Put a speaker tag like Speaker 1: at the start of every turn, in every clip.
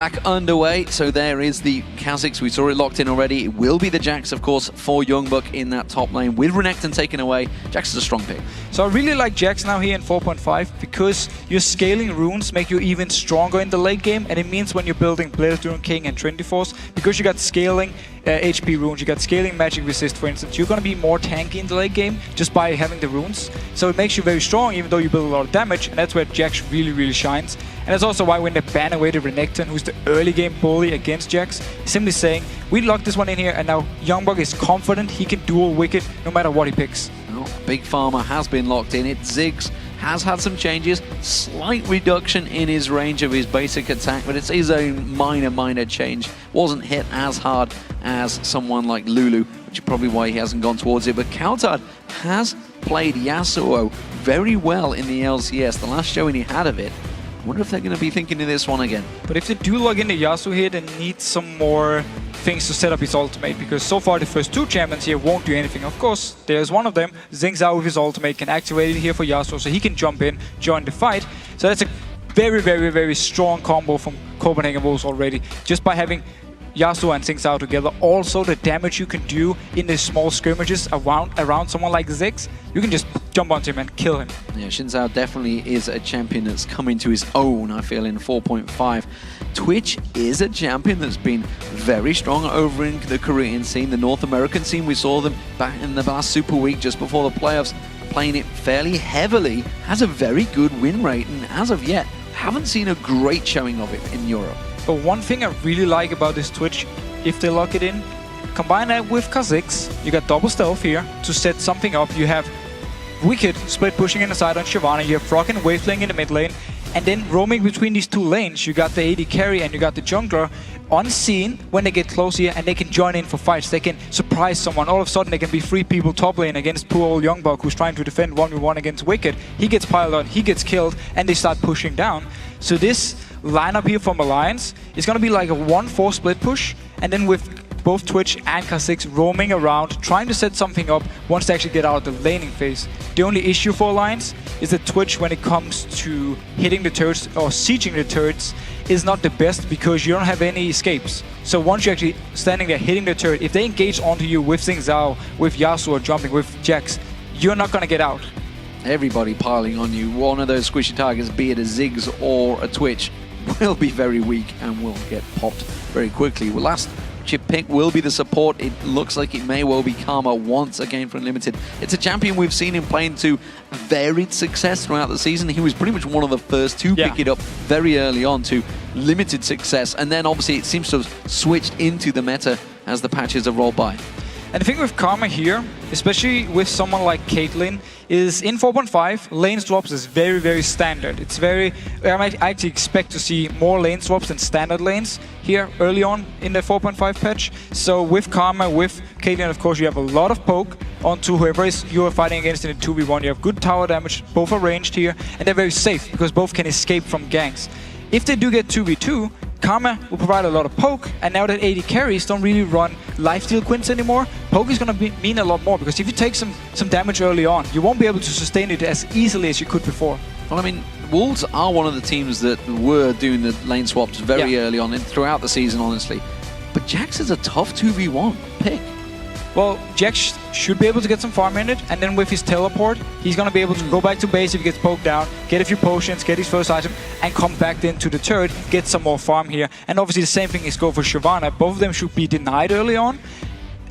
Speaker 1: Back underway, so there is the Kha'Zix. We saw it locked in already. It will be the Jax, of course, for Youngbuck in that top lane. With Renekton taken away, Jax is a strong pick.
Speaker 2: So I really like Jax now here in 4.5 because your scaling runes make you even stronger in the late game, and it means when you're building Blazedurn King and Trinity Force, because you got scaling HP runes, you got scaling magic resist, for instance, you're going to be more tanky in the late game just by having the runes. So it makes you very strong even though you build a lot of damage, and that's where Jax really shines. And that's also why when they ban away the Renekton, who's the early game bully against Jax, simply saying, we locked this one in here and now Youngbuck is confident he can duel Wicked no matter what he picks.
Speaker 1: Well, Big Pharma has been locked in. Ziggs has had some changes, slight reduction in his range of his basic attack, but it's his own minor change. Wasn't hit as hard as someone like Lulu, which is probably why he hasn't gone towards it. But Coulthard has played Yasuo very well in the LCS. The last showing he had of it. I wonder if they're going to be thinking of this one again.
Speaker 2: But if they do log into Yasuo here, they need some more things to set up his ultimate, because so far the first two champions here won't do anything. Of course, there's one of them, Xing's out with his ultimate, can activate it here for Yasuo, so he can jump in, join the fight. So that's a very strong combo from Copenhagen Wolves already, just by having Yasuo and Xing's out together. Also, the damage you can do in the small skirmishes around someone like Ziggs, you can just jump onto him and kill him.
Speaker 1: Yeah, Xin Zhao definitely is a champion that's come into his own, I feel, in 4.5. Twitch is a champion that's been very strong over in the Korean scene, the North American scene. We saw them back in the last Super Week just before the playoffs, playing it fairly heavily, has a very good win rate, and as of yet, haven't seen a great showing of it in Europe.
Speaker 2: But one thing I really like about this Twitch, if they lock it in, combine that with Kha'Zix, you got double stealth here to set something up. You have Wicked split pushing in the side on Shyvana, you have Frog and Waveling in the mid lane, and then roaming between these two lanes, you got the AD carry and you got the jungler unseen when they get close here, and they can join in for fights. They can surprise someone. All of a sudden, they can be 3 people top lane against poor old Youngbuck who's trying to defend 1v1 against Wicked. He gets piled on, he gets killed, and they start pushing down. So this lineup here from Alliance is going to be like a 1-4 split push, and then with both Twitch and Kha'Zix roaming around, trying to set something up once they actually get out of the laning phase. The only issue for Alliance is that Twitch, when it comes to hitting the turrets or sieging the turrets, is not the best because you don't have any escapes. So once you're actually standing there hitting the turret, if they engage onto you with Xing Zhao, with Yasuo jumping, with Jax, you're not going to get out.
Speaker 1: Everybody piling on you. One of those squishy targets, be it a Ziggs or a Twitch, will be very weak and will get popped very quickly. Well, last chip pick will be the support. It looks like it may well be Karma once again for Unlimited. It's a champion we've seen him playing to varied success throughout the season. He was pretty much one of the first to pick it up very early on to limited success, and then obviously it seems to have switched into the meta as the patches have rolled by.
Speaker 2: And the thing with Karma here, especially with someone like Caitlyn, is in 4.5, lane swaps is very standard. It's very, I might actually expect to see more lane swaps than standard lanes here early on in the 4.5 patch. So with Karma, with Caitlyn, of course, you have a lot of poke onto whoever you are fighting against in a 2v1. You have good tower damage, both are ranged here, and they're very safe because both can escape from ganks. If they do get 2v2, Karma will provide a lot of poke, and now that AD carries don't really run lifesteal quints anymore, poke is going to mean a lot more, because if you take some damage early on, you won't be able to sustain it as easily as you could before.
Speaker 1: Well, I mean, Wolves are one of the teams that were doing the lane swaps very early on and throughout the season, honestly. But Jax is a tough 2v1 pick.
Speaker 2: Well, Jax should be able to get some farm in it, and then with his teleport, he's going to be able to go back to base if he gets poked down, get a few potions, get his first item, and come back then to the turret, get some more farm here. And obviously the same thing is go for Shyvana. Both of them should be denied early on.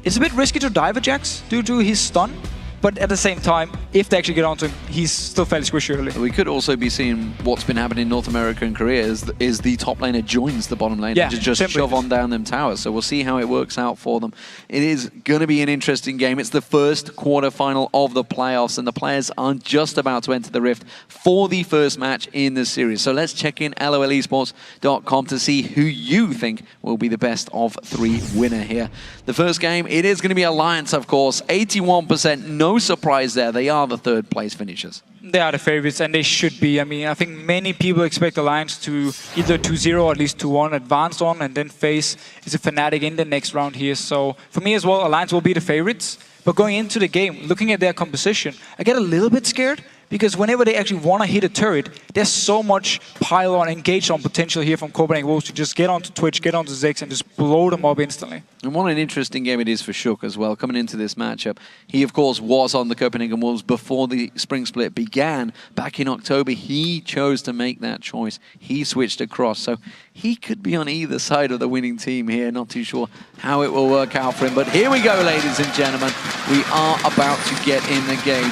Speaker 2: It's a bit risky to dive at Jax due to his stun, but at the same time, if they actually get onto him, he's still fairly squishy early.
Speaker 1: We could also be seeing what's been happening in North America and Korea is the top laner joins the bottom lane and just shove on down them towers. So we'll see how it works out for them. It is going to be an interesting game. It's the first quarterfinal of the playoffs, and the players are just about to enter the Rift for the first match in the series. So let's check in lolesports.com to see who you think will be the best of 3 winner here. The first game, it is going to be Alliance, of course. 81%, no surprise there. They are the 3rd place finishers.
Speaker 2: They are the favorites, and they should be. I mean, I think many people expect Alliance to either 2-0 or at least 2-1 advance on, and then face is a Fnatic in the next round here. So for me as well, Alliance will be the favorites. But going into the game, looking at their composition, I get a little bit scared because whenever they actually want to hit a turret, there's so much pile-on, engage-on potential here from Copenhagen Wolves to just get onto Twitch, get onto Zex, and just blow them up instantly.
Speaker 1: And what an interesting game it is for Shook as well, coming into this matchup. He, of course, was on the Copenhagen Wolves before the spring split began. Back in October, he chose to make that choice. He switched across, so he could be on either side of the winning team here. Not too sure how it will work out for him. But here we go, ladies and gentlemen. We are about to get in the game.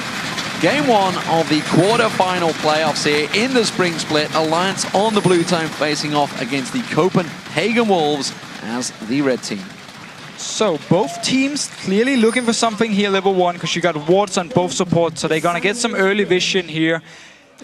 Speaker 1: Game 1 of the quarter-final playoffs here in the spring split. Alliance on the blue team facing off against the Copenhagen Wolves as the red team.
Speaker 2: So both teams clearly looking for something here, level 1, because you got wards on both supports, so they're going to get some early vision here.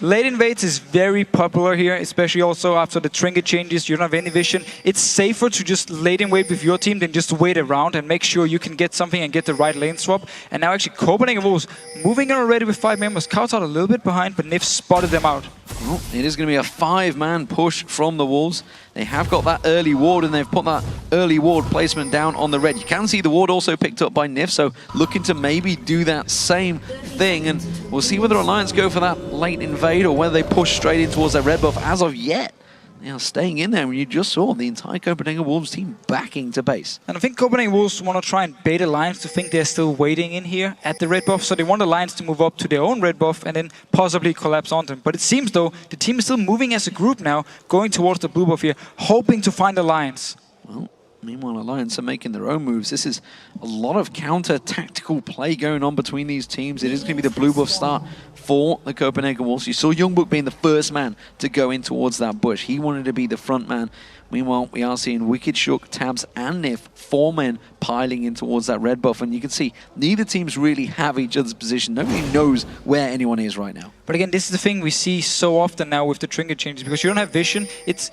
Speaker 2: Late invades is very popular here, especially also after the trinket changes. You don't have any vision. It's safer to just late invade with your team than just wait around and make sure you can get something and get the right lane swap. And now actually Copenhagen Wolves moving in already with 5 members. Scouts out a little bit behind, but Nif spotted them out.
Speaker 1: Well, it is going to be a 5-man push from the Wolves. They have got that early ward, and they've put that early ward placement down on the red. You can see the ward also picked up by Nif, so looking to maybe do that same thing. And we'll see whether Alliance go for that late invade or whether they push straight in towards that red buff. As of yet, they are staying in there, and you just saw the entire Copenhagen Wolves team backing to base.
Speaker 2: And I think Copenhagen Wolves want to try and bait Alliance to think they're still waiting in here at the red buff, so they want Alliance to move up to their own red buff and then possibly collapse on them. But it seems, though, the team is still moving as a group now, going towards the blue buff here, hoping to find Alliance.
Speaker 1: Well, meanwhile, Alliance are making their own moves. This is a lot of counter-tactical play going on between these teams. It is going to be the blue buff start for the Copenhagen Wolves. You saw Youngbook being the first man to go in towards that bush. He wanted to be the front man. Meanwhile, we are seeing Wicked, Shook, Tabs, and Nif, 4 men piling in towards that red buff. And you can see neither teams really have each other's position. Nobody knows where anyone is right now.
Speaker 2: But again, this is the thing we see so often now with the trinket changes, because you don't have vision.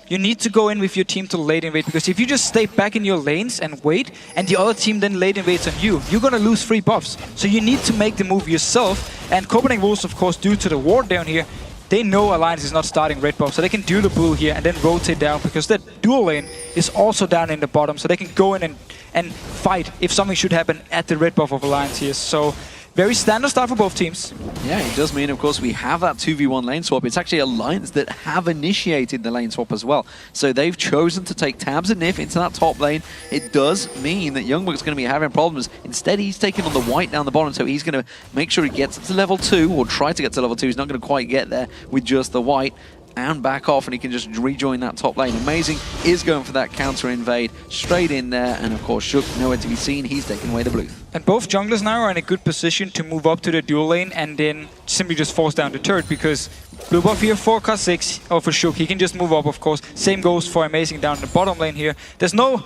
Speaker 2: You need to go in with your team to late invade, because if you just stay back in your lanes and wait, and the other team then late invades on you, you're going to lose free buffs. So you need to make the move yourself. And Copenhagen Wolves, of course, due to the ward down here, they know Alliance is not starting red buff, so they can do the blue here and then rotate down, because that dual lane is also down in the bottom, so they can go in and fight if something should happen at the red buff of Alliance here. So very standard start for both teams.
Speaker 1: Yeah, it does mean, of course, we have that 2v1 lane swap. It's actually Alliance that have initiated the lane swap as well. So they've chosen to take Tabs and Nif into that top lane. It does mean that Youngbook's going to be having problems. Instead, he's taking on the white down the bottom, so he's going to make sure he gets to level 2, or try to get to level 2. He's not going to quite get there with just the white. And back off, and he can just rejoin that top lane. Amazing is going for that counter invade straight in there, and of course Shook nowhere to be seen. He's taking away the blue.
Speaker 2: And both junglers now are in a good position to move up to the dual lane and then simply just force down the turret, because blue buff here for Kha'Zix, or for Shook, he can just move up, of course. Same goes for Amazing down in the bottom lane here. There's no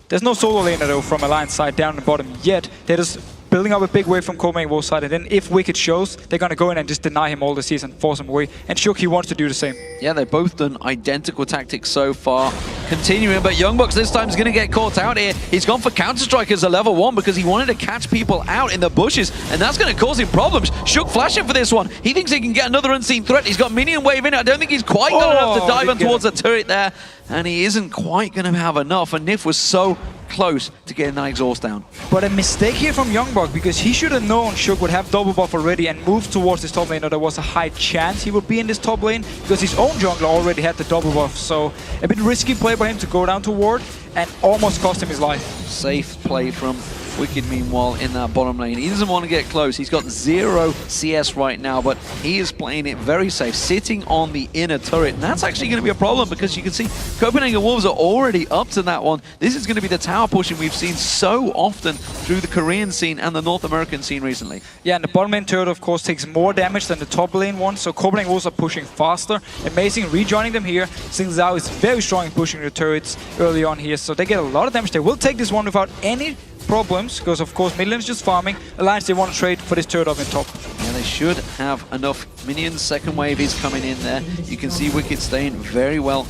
Speaker 2: solo laner though from Alliance side down the bottom yet. They're just building up a big wave from Copenhagen Wolves side, and then if Wicked shows, they're going to go in and just deny him all the season, force him away. And Shook, he wants to do the same.
Speaker 1: Yeah, they've both done identical tactics so far. Continuing, but Youngbucks this time is going to get caught out here. He's gone for Counter-Strike as a level 1 because he wanted to catch people out in the bushes, and that's going to cause him problems. Shook flashing for this one. He thinks he can get another unseen threat. He's got minion wave in it. I don't think he's quite got enough to dive on towards the turret there, and he isn't quite going to have enough, and Nif was so close to getting that exhaust down.
Speaker 2: But a mistake here from Youngbuck, because he should have known Shook would have double buff already and moved towards this top lane, or there was a high chance he would be in this top lane, because his own jungler already had the double buff. So a bit risky play by him to go down to ward and almost cost him his life.
Speaker 1: Safe play from Wicked, meanwhile, in that bottom lane. He doesn't want to get close. He's got 0 CS right now, but he is playing it very safe, sitting on the inner turret. And that's actually going to be a problem, because you can see Copenhagen Wolves are already up to that one. This is going to be the tower pushing we've seen so often through the Korean scene and the North American scene recently.
Speaker 2: Yeah, and the bottom lane turret, of course, takes more damage than the top lane one, so Copenhagen Wolves are pushing faster. Amazing rejoining them here. Sing Zhao is very strong in pushing the turrets early on here, so they get a lot of damage. They will take this one without any problems, because of course mid lane's just farming. Alliance, they want to trade for this turret up in top.
Speaker 1: Yeah, they should have enough minions. Second wave is coming in there. You can see Wicked staying very well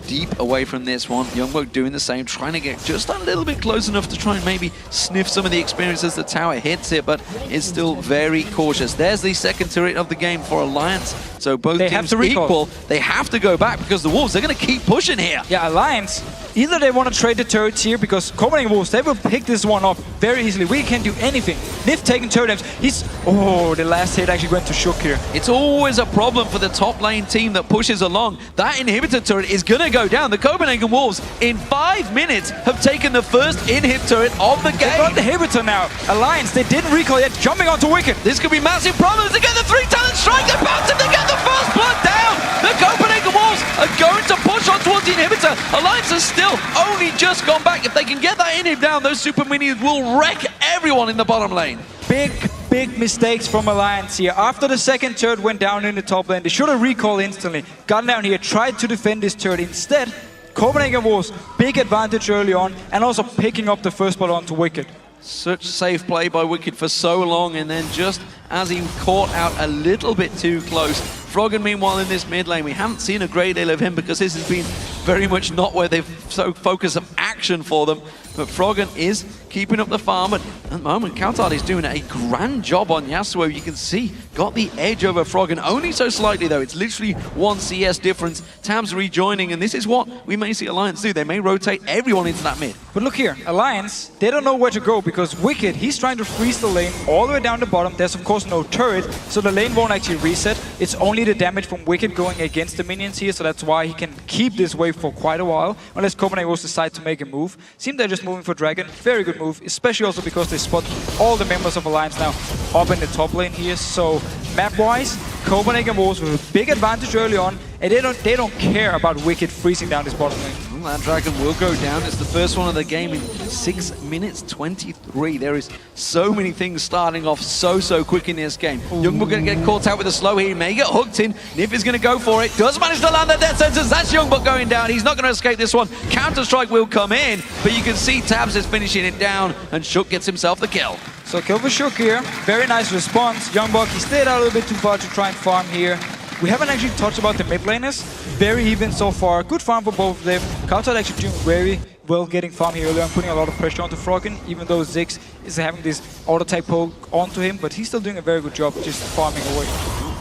Speaker 1: deep away from this one. Youngbook doing the same, trying to get just a little bit close enough to try and maybe sniff some of the experience as the tower hits it, but it's still very cautious. There's the second turret of the game for Alliance. So both teams equal. They have to go back, because the Wolves, they're going to keep pushing here.
Speaker 2: Yeah, Alliance, Either they want to trade the turrets here, because Copenhagen Wolves, they will pick this one up very easily. We can't do anything. Nif taking turret damage. The last hit actually went to Shook here.
Speaker 1: It's always a problem for the top lane team that pushes along. That inhibitor turret is going to go down. The Copenhagen Wolves, in 5 minutes, have taken the first inhib turret of the game.
Speaker 2: They got the inhibitor now. Alliance, they didn't recall yet, jumping onto Wicked.
Speaker 1: This could be massive problems to get the 3-talent strike. They're about to get the first blood down. The Copenhagen Wolves are going to push on towards the inhibitor. Alliance has still only just gone back. If they can get that inhib down, those super minions will wreck everyone in the bottom lane.
Speaker 2: Big mistakes from Alliance here. After the second turret went down in the top lane, they should have recalled instantly. Got down here, tried to defend this turret. Instead, Copenhagen Wolves, big advantage early on, and also picking up the first blood onto Wicked.
Speaker 1: Such safe play by Wicked for so long, and then just as he caught out a little bit too close. Froggen, meanwhile, in this mid lane, we haven't seen a great deal of him because this has been very much not where they've focused some action for them. But Froggen is keeping up the farm, and at the moment, Coutard is doing a grand job on Yasuo. You can see, got the edge over Froggen, only so slightly though. It's literally 1 CS difference. Tabs rejoining, and this is what we may see Alliance do. They may rotate everyone into that mid.
Speaker 2: But look here, Alliance, they don't know where to go because Wicked, he's trying to freeze the lane all the way down the bottom. There's of course no turret, so the lane won't actually reset. It's only the damage from Wicked going against the minions here, so that's why he can keep this wave for quite a while, unless Copenhagen will decide to make a move. Seems they're just moving for Dragon. Very good move, especially also because they spot all the members of Alliance now up in the top lane here. So map-wise, Copenhagen Wolves with a big advantage early on, and they don't care about Wicked freezing down this bottom lane.
Speaker 1: That Dragon will go down. It's the first one of the game in 6 minutes 23. There is so many things starting off so quick in this game. Youngbook going to get caught out with a slow. He may get hooked in. Nif is going to go for it. Does manage to land the death sentence. That's Youngbook going down. He's not going to escape this one. Counter-strike will come in, but you can see Tabs is finishing it down, and Shook gets himself the kill.
Speaker 2: So kill for Shook here. Very nice response. Youngbook, he stayed out a little bit too far to try and farm here. We haven't actually touched about the mid laners. Very even so far. Good farm for both of them. Coutard actually doing very well getting farm here earlier and putting a lot of pressure onto Froggen, even though Ziggs is having this auto-type poke onto him, but he's still doing a very good job just farming away.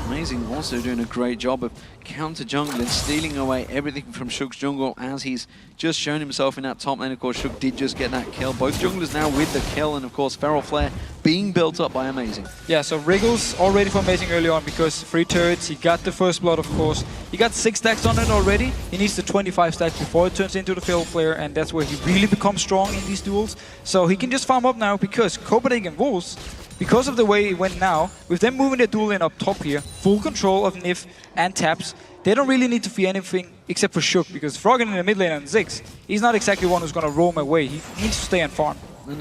Speaker 1: Amazing, also doing a great job of counter-jungling, stealing away everything from Shook's jungle as he's just shown himself in that top lane. Of course, Shook did just get that kill. Both junglers now with the kill, and of course, Feral Flare being built up by Amazing.
Speaker 2: Yeah, so Wriggles all ready for Amazing early on because 3 turrets, he got the first blood, of course. He got 6 stacks on it already. He needs the 25 stacks before it turns into the Feral Flare, and that's where he really becomes strong in these duels. So he can just farm up now because Copenhagen Wolves, because of the way it went now, with them moving their duel lane up top here, full control of Nif and Taps, they don't really need to fear anything except for Shook, because Froggen in the mid lane and Ziggs, he's not exactly one who's going to roam away. He needs to stay and farm.
Speaker 1: And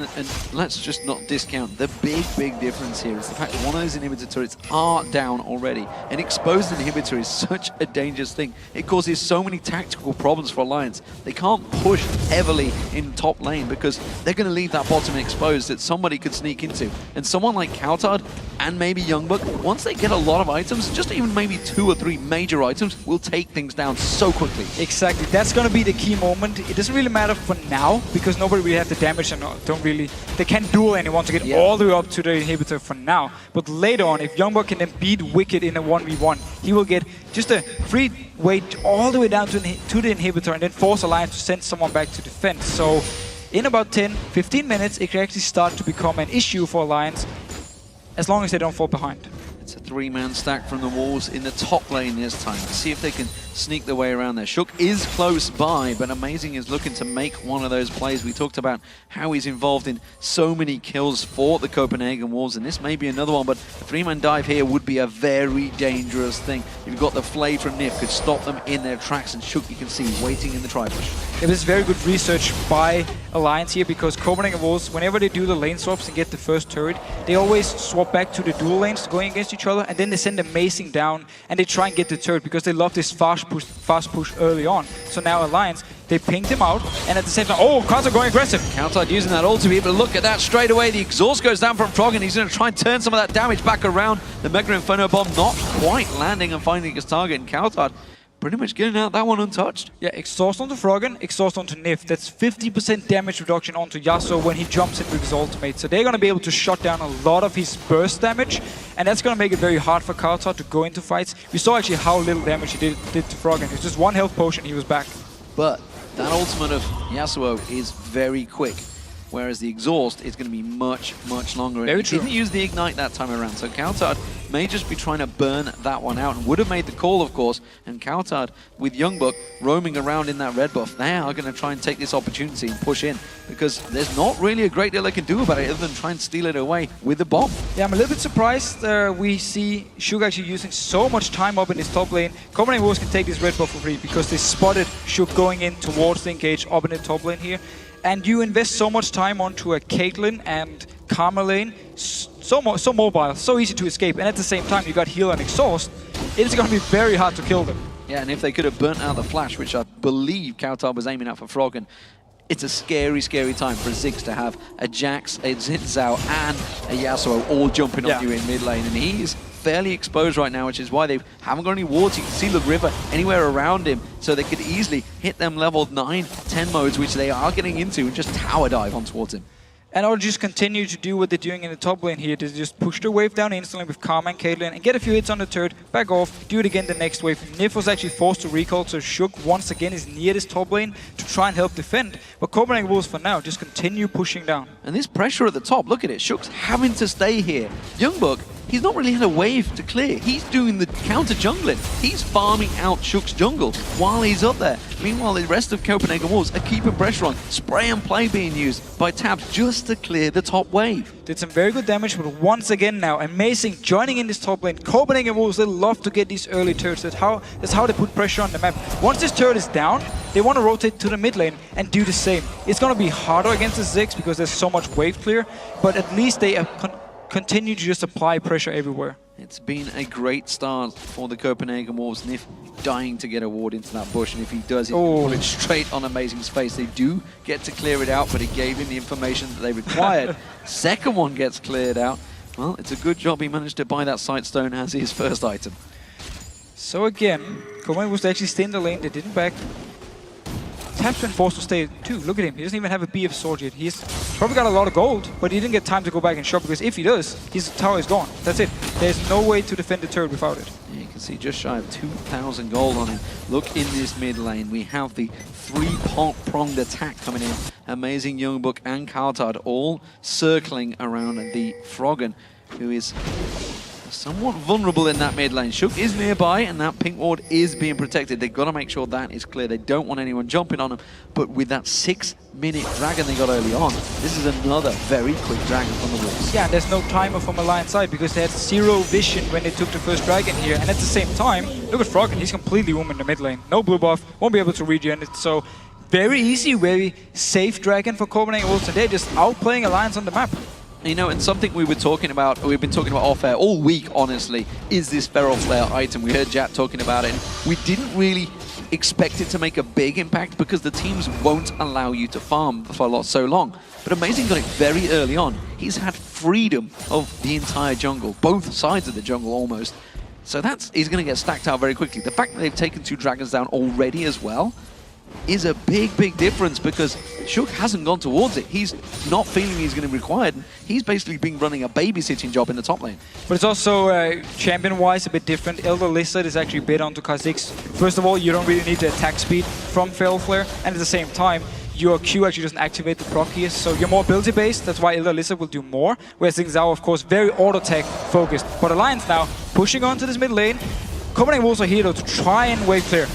Speaker 1: let's just not discount the big difference here is the fact that one of those inhibitor turrets are down already. An exposed inhibitor is such a dangerous thing. It causes so many tactical problems for Alliance. They can't push heavily in top lane because they're going to leave that bottom exposed that somebody could sneak into. And someone like Coutard and maybe Youngbook, once they get a lot of items, just even maybe 2 or 3 major items, will take things down so quickly.
Speaker 2: Exactly. That's going to be the key moment. It doesn't really matter for now because nobody really has the damage and they can't duel anyone to get all the way up to the inhibitor for now. But later on, if Youngbook can then beat Wicked in a 1v1, he will get just a free way all the way down to the inhibitor and then force Alliance to send someone back to defense. So in about 10-15 minutes, it can actually start to become an issue for Alliance as long as they don't fall behind.
Speaker 1: It's a 3-man stack from the Wolves in the top lane this time. Let's see if they can sneak their way around there. Shook is close by, but Amazing is looking to make one of those plays. We talked about how he's involved in so many kills for the Copenhagen Wolves, and this may be another one, but a 3-man dive here would be a very dangerous thing. You've got the Flay from Nif, could stop them in their tracks, and Shook, you can see, waiting in the tri-push.
Speaker 2: It is very good research by Alliance here because Copenhagen Wolves, whenever they do the lane swaps and get the first turret, they always swap back to the dual lanes going against each other, and then they send Amazing down and they try and get the turret because they love this fast push early on. So now Alliance, they pinged him out, and at the same time, Coutard going aggressive.
Speaker 1: Coutard using that ult to be able to look at that straight away. The exhaust goes down from Froggen. He's going to try and turn some of that damage back around. The Mega Inferno Bomb not quite landing and finding his target, and Coutard pretty much getting out that one untouched. Yeah,
Speaker 2: exhaust onto Froggen, exhaust onto Nif. That's 50% damage reduction onto Yasuo when he jumps in with his ultimate. So they're going to be able to shut down a lot of his burst damage, and that's going to make it very hard for Coutard to go into fights. We saw actually how little damage he did to Froggen. It was just 1 health potion, he was back.
Speaker 1: But that ultimate of Yasuo is very quick, whereas the exhaust is going to be much, much longer.
Speaker 2: Very
Speaker 1: and he didn't use the ignite that time around, so Counterhard may just be trying to burn that one out, and would have made the call, of course. And Counterhard, with Youngbuck roaming around in that red buff, they are going to try and take this opportunity and push in, because there's not really a great deal they can do about it other than try and steal it away with the bomb.
Speaker 2: Yeah, I'm a little bit surprised we see Shug actually using so much time up in his top lane. Copenhagen Wolves can take this red buff for free because they spotted Shug going in towards the engage up in the top lane here. And you invest so much time onto a Caitlyn and Karma lane, so mobile, so easy to escape, and at the same time you got heal and exhaust. It is going to be very hard to kill them.
Speaker 1: Yeah, and if they could have burnt out the flash, which I believe Counterhard was aiming at for Froggen, it's a scary, scary time for Ziggs to have a Jax, a Xin Zhao, and a Yasuo all jumping on you in mid lane, and he's fairly exposed right now, which is why they haven't got any wards. You can see the river anywhere around him, so they could easily hit them level 9, 10 modes, which they are getting into, and just tower dive on towards him.
Speaker 2: And I'll just continue to do what they're doing in the top lane here, to just push their wave down instantly with Karma and Caitlyn and get a few hits on the turret, back off, do it again the next wave. Nif was actually forced to recall, so Shug once again is near this top lane to try and help defend. But Copenhagen Wolves for now just continue pushing down.
Speaker 1: And this pressure at the top, look at it, Shug's having to stay here. Youngbuck, he's not really had a wave to clear. He's doing the counter jungling. He's farming out Shug's jungle while he's up there. Meanwhile, the rest of Copenhagen Wolves are keeping pressure on. Spray and play being used by Tabs just to clear the top wave.
Speaker 2: Did some very good damage, but once again now, amazing joining in this top lane. Copenhagen Wolves, they love to get these early turrets. That's how they put pressure on the map. Once this turret is down, they want to rotate to the mid lane and do the same. It's going to be harder against the Ziggs because there's so much wave clear, but at least they continue to just apply pressure everywhere.
Speaker 1: It's been a great start for the Copenhagen Wolves. Nif dying to get a ward into that bush, and if he does, he's going to pull it straight on Amazing's face. They do get to clear it out, but it gave him the information that they required. Second one gets cleared out. Well, it's a good job he managed to buy that Sightstone as his first item.
Speaker 2: So again, Copenhagen Wolves actually stay in the lane. They didn't back. Tab's been forced to stay too. Look at him. He doesn't even have a BF sword yet. He's probably got a lot of gold, but he didn't get time to go back and shop, because if he does, his tower is gone. That's it. There's no way to defend the turret without it.
Speaker 1: Yeah, you can see just shy of 2,000 gold on him. Look in this mid lane. We have the three-pronged attack coming in. Amazing Youngbuck and Counterhard all circling around the Froggen, who is somewhat vulnerable in that mid lane. Shug is nearby, and that pink ward is being protected. They've got to make sure that is clear. They don't want anyone jumping on them. But with that 6-minute dragon they got early on, this is another very quick dragon from the Wolves.
Speaker 2: Yeah, there's no timer from Alliance side because they had zero vision when they took the first dragon here. And at the same time, look at Froggen. He's completely roaming in the mid lane. No blue buff, won't be able to regen it. So very easy, very safe dragon for Copenhagen Wolves. And they're just outplaying Alliance on the map.
Speaker 1: You know, and something we've been talking about off air all week, honestly, is this Feral Flare item. We heard Jack talking about it, and we didn't really expect it to make a big impact because the teams won't allow you to farm for so long. But Amazing got it very early on. He's had freedom of the entire jungle, both sides of the jungle almost. So he's going to get stacked out very quickly. The fact that they've taken 2 dragons down already as well is a big, big difference, because Shug hasn't gone towards it. He's not feeling he's going to be required. He's basically been running a babysitting job in the top lane.
Speaker 2: But it's also, champion-wise, a bit different. Elder Lizard is actually bid onto Kha'Zix. First of all, you don't really need the attack speed from Feral Flare, and at the same time, your Q actually doesn't activate the proc here, so you're more ability-based. That's why Elder Lizard will do more, whereas Xin Zhao, of course, very auto-tech focused. But Alliance now, pushing onto this mid lane. Copenhagen Wolves are here, though, to try and wave clear.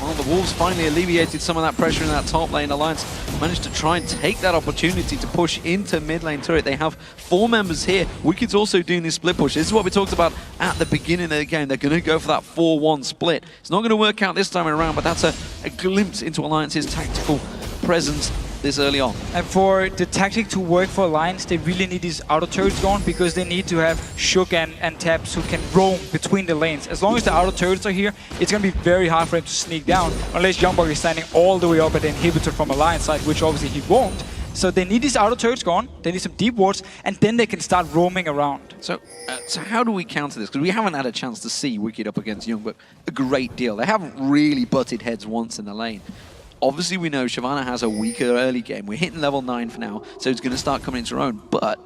Speaker 1: Well, the Wolves finally alleviated some of that pressure in that top lane. Alliance managed to try and take that opportunity to push into mid lane turret. They have 4 members here. Wicked's also doing this split push. This is what we talked about at the beginning of the game. They're going to go for that 4-1 split. It's not going to work out this time around, but that's a glimpse into Alliance's tactical presence this early on.
Speaker 2: And for the tactic to work for Alliance, they really need these outer turrets going, because they need to have Shug and Tabs who can roam between the lanes. As long as the outer turrets are here, it's going to be very hard for him to sneak down, unless Youngbuck is standing all the way up at the inhibitor from Alliance side, which obviously he won't. So they need these outer turrets gone, they need some deep wards, and then they can start roaming around.
Speaker 1: So how do we counter this? Because we haven't had a chance to see Wicked up against Youngbuck a great deal. They haven't really butted heads once in the lane. Obviously, we know Shyvana has a weaker early game. We're hitting level 9 for now, so it's going to start coming into her own. But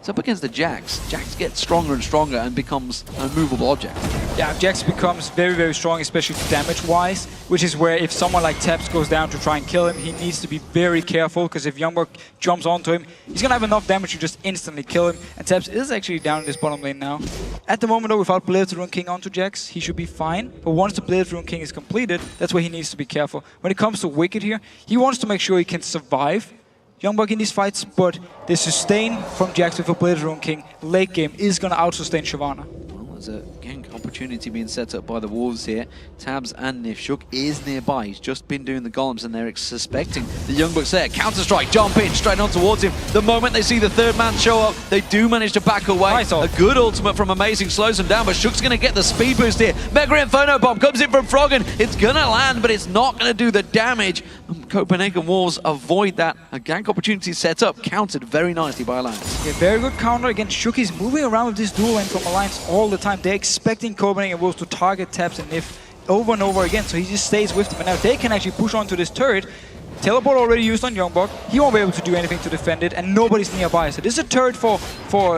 Speaker 1: It's up against the Jax. Jax gets stronger and stronger and becomes an immovable object.
Speaker 2: Yeah, Jax becomes very, very strong, especially damage-wise, which is where if someone like Taps goes down to try and kill him, he needs to be very careful, because if Youngbuck jumps onto him, he's going to have enough damage to just instantly kill him, and Taps is actually down in this bottom lane now. At the moment, though, without Blade of the Rune King onto Jax, he should be fine, but once the Blade of the Rune King is completed, that's where he needs to be careful. When it comes to Wicked here, he wants to make sure he can survive Youngbuck in these fights, but the sustain from Jax with a Blade of the Rune King late game is going to out-sustain Shyvana.
Speaker 1: Well, there's a gank opportunity being set up by the Wolves here. Tabs and Nifshuk is nearby. He's just been doing the golems and they're suspecting the Youngbuck's there. Counter-strike, jump in, straight on towards him. The moment they see the third man show up, they do manage to back away.
Speaker 2: Nice
Speaker 1: a good ultimate from Amazing slows them down, but Shook's going to get the speed boost here. Mega Inferno Bomb comes in from Froggen. It's going to land, but it's not going to do the damage. Copenhagen Wolves avoid that. A gank opportunity set up, countered very nicely by Alliance.
Speaker 2: Yeah, very good counter against Shook. He's moving around with this dual lane from Alliance all the time. They're expecting Copenhagen Wolves to target Taps and Nif over and over again, so he just stays with them. And now they can actually push onto this turret. Teleport already used on Youngbuck. He won't be able to do anything to defend it, and nobody's nearby. So this is a turret for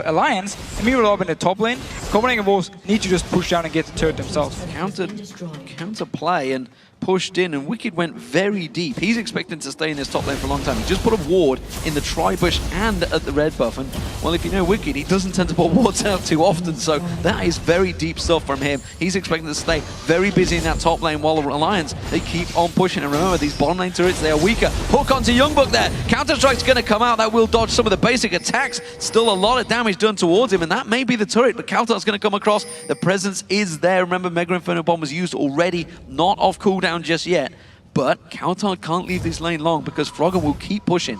Speaker 2: Alliance. And meanwhile, up in the top lane, Copenhagen Wolves need to just push down and get the turret themselves.
Speaker 1: Counter play and pushed in, and Wicked went very deep. He's expecting to stay in this top lane for a long time. He just put a ward in the tri-bush and at the red buff, and well, if you know Wicked, he doesn't tend to put wards out too often, so that is very deep stuff from him. He's expecting to stay very busy in that top lane while the Alliance, they keep on pushing. And remember, these bottom lane turrets, they are weaker. Hook onto Youngbuck there. Counter-strike's going to come out. That will dodge some of the basic attacks. Still a lot of damage done towards him, and that may be the turret, but Kaltar's going to come across. The presence is there. Remember, Mega Inferno Bomb was used already, not off cooldown just yet, but Kaltar can't leave this lane long because Froggen will keep pushing.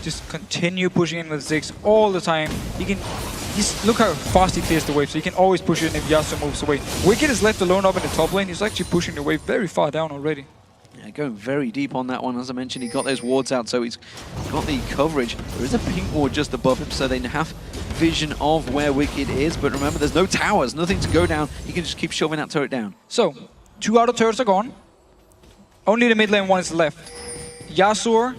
Speaker 2: Just continue pushing in with Ziggs all the time. He can, look how fast he clears the wave, so he can always push it if Yasuo moves away. Wicked is left alone up in the top lane. He's actually pushing the wave very far down already.
Speaker 1: Yeah, going very deep on that one. As I mentioned, he got those wards out, so he's got the coverage. There is a pink ward just above him, so they have vision of where Wicked is, but remember, there's no towers, nothing to go down. He can just keep shoving that turret down.
Speaker 2: So, 2 outer turrets are gone. Only the mid lane one is left. Yasuo,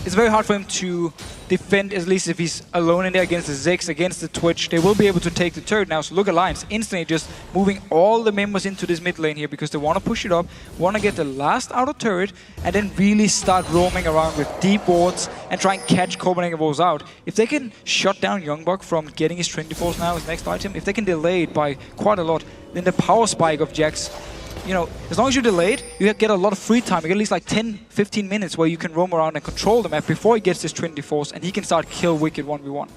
Speaker 2: it's very hard for him to defend, at least if he's alone in there against the Ziggs, against the Twitch. They will be able to take the turret now, so look at Alliance instantly just moving all the members into this mid lane here because they want to push it up, want to get the last outer turret, and then really start roaming around with deep wards and try and catch Copenhagen Wolves out. If they can shut down Youngbuck from getting his Trinity Force now, his next item, if they can delay it by quite a lot, then the power spike of Jax, you know, as long as you delay it, you get a lot of free time. You get at least like 10-15 minutes where you can roam around and control the map before he gets his Trinity Force, and he can start kill Wicked 1v1.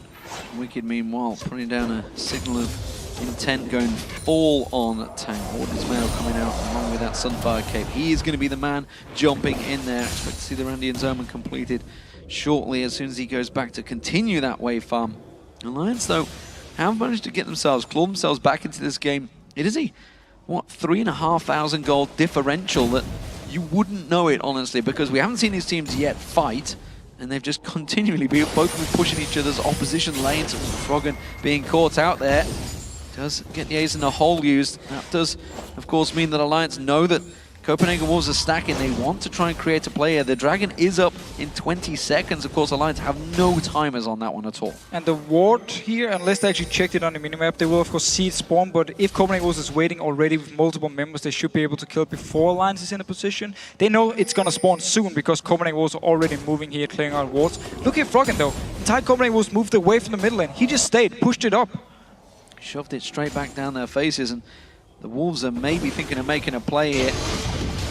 Speaker 1: Wicked, meanwhile, putting down a signal of intent, going full on tank. Horde Ismail coming out along with that Sunfire Cape. He is going to be the man jumping in there. Expect to see the Randy and Zerman completed shortly as soon as he goes back to continue that wave farm. Alliance, though, have managed to get themselves, claw themselves back into this game. It is a, what, 3,500 gold differential that you wouldn't know it, honestly, because we haven't seen these teams yet fight, and they've just continually both been pushing each other's opposition lanes. Froggen being caught out there. Does get the ace in the hole used. That does, of course, mean that Alliance know that Copenhagen Wolves are stacking. They want to try and create a play here. The Dragon is up in 20 seconds. Of course, Alliance have no timers on that one at all.
Speaker 2: And the ward here, unless they actually checked it on the minimap, they will of course see it spawn, but if Copenhagen Wolves is waiting already with multiple members, they should be able to kill it before Alliance is in a position. They know it's gonna spawn soon because Copenhagen Wolves are already moving here, clearing out wards. Look at Froggen though. Entire Copenhagen Wolves moved away from the middle lane. He just stayed, pushed it up.
Speaker 1: Shoved it straight back down their faces, and the Wolves are maybe thinking of making a play here.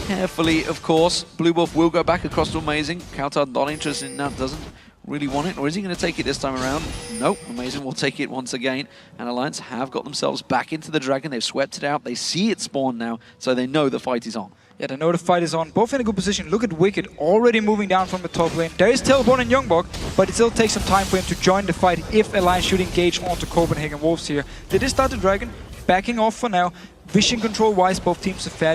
Speaker 1: Carefully, of course. Blue buff will go back across to Amazing. Kaltar not interested in that, doesn't really want it. Or is he going to take it this time around? Nope, Amazing will take it once again. And Alliance have got themselves back into the Dragon. They've swept it out. They see it spawn now, so they know the fight is on.
Speaker 2: Yeah, they know the fight is on. Both in a good position. Look at Wicked already moving down from the top lane. There is teleport in Youngbuck, but it still takes some time for him to join the fight if Alliance should engage onto Copenhagen Wolves here. They did start the Dragon, backing off for now. Vision control-wise, both teams are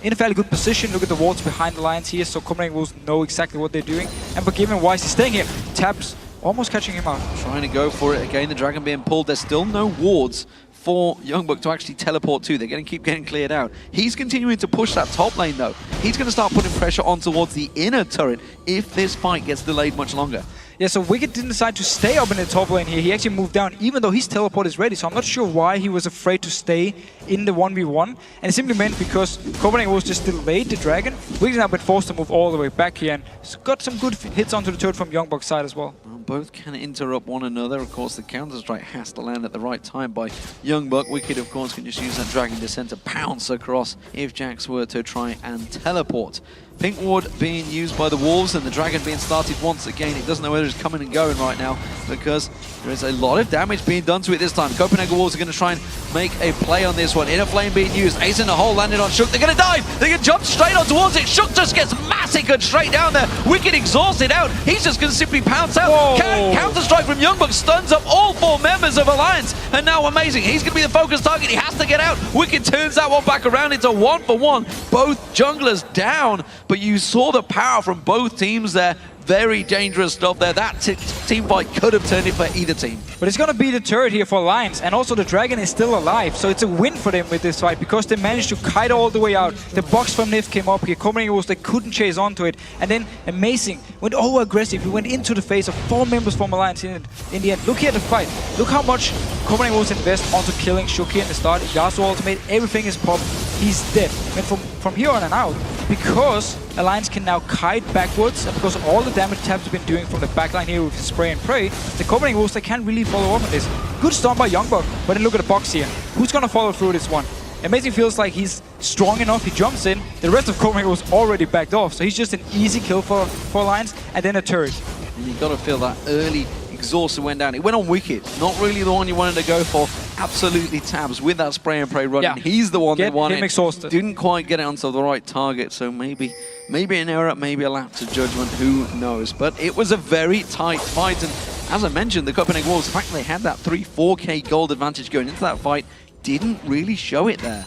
Speaker 2: in a fairly good position. Look at the wards behind the Alliance here, so Copenhagen Wolves know exactly what they're doing. And Forgiven-wise, he's staying here. Taps almost catching him out. Trying
Speaker 1: to go for it again. The Dragon being pulled. There's still no wards for Youngbuck to actually teleport to. They're keep getting cleared out. He's continuing to push that top lane though. He's going to start putting pressure on towards the inner turret if this fight gets delayed much longer.
Speaker 2: Yeah, so Wicked didn't decide to stay up in the top lane here. He actually moved down, even though his teleport is ready. So I'm not sure why he was afraid to stay in the 1v1. And it simply meant because Copenhagen was just delayed the dragon, Wicked now been forced to move all the way back here and got some good hits onto the turret from Youngblood's side as well.
Speaker 1: Both can interrupt one another. Of course, the counter-strike has to land at the right time by Youngblood. Wicked, of course, can just use that Dragon Descent to pounce across if Jax were to try and teleport. Pink Ward being used by the Wolves and the Dragon being started once again. It doesn't know whether it's coming and going right now because there is a lot of damage being done to it this time. Copenhagen Wolves are going to try and make a play on this one. Inner Flame being used. Ace in the hole landed on Shook. They're going to dive. They're going to jump straight on towards it. Shook just gets massacred straight down there. Wicked exhausted out. He's just going to simply pounce out. Counter-strike from Youngblood stuns up all 4 members of Alliance. And now Amazing. He's going to be the focus target. He has to get out. Wicked turns that one back around into 1-for-1. Both junglers down. But you saw the power from both teams there. Very dangerous stuff there. That team fight could have turned it for either team.
Speaker 2: But it's going to be the turret here for Alliance, and also the Dragon is still alive, so it's a win for them with this fight because they managed to kite all the way out. The box from Nif came up here. Copenhagen Wolves, they couldn't chase onto it, and then Amazing went over aggressive. He went into the face of 4 members from Alliance in the end. Look here at the fight. Look how much Copenhagen Wolves invest onto killing Shook here in the start. Yasuo ultimate, everything is popped. He's dead. And from here on and out, because Alliance can now kite backwards, and because of all the damage Tabs have been doing from the backline here with spray and pray, the Copenhagen Wolves, they can't really follow up on this. Good stun by Youngblood, but then look at the box here. Who's gonna follow through this one? Amazing feels like he's strong enough, he jumps in. The rest of Copenhagen was already backed off, so he's just an easy kill for Alliance, and then a turret.
Speaker 1: And you gotta feel that early exhaustion went down. It went on Wicked, not really the one you wanted to go for. Absolutely Tabs with that spray and pray running. Yeah. He's the one that wanted.
Speaker 2: Him exhausted.
Speaker 1: Didn't quite get it onto the right target, so maybe an error, maybe a lapse of judgment, who knows. But it was a very tight fight, and as I mentioned, the Copenhagen Wolves, the fact they had that 3-4k gold advantage going into that fight, didn't really show it there.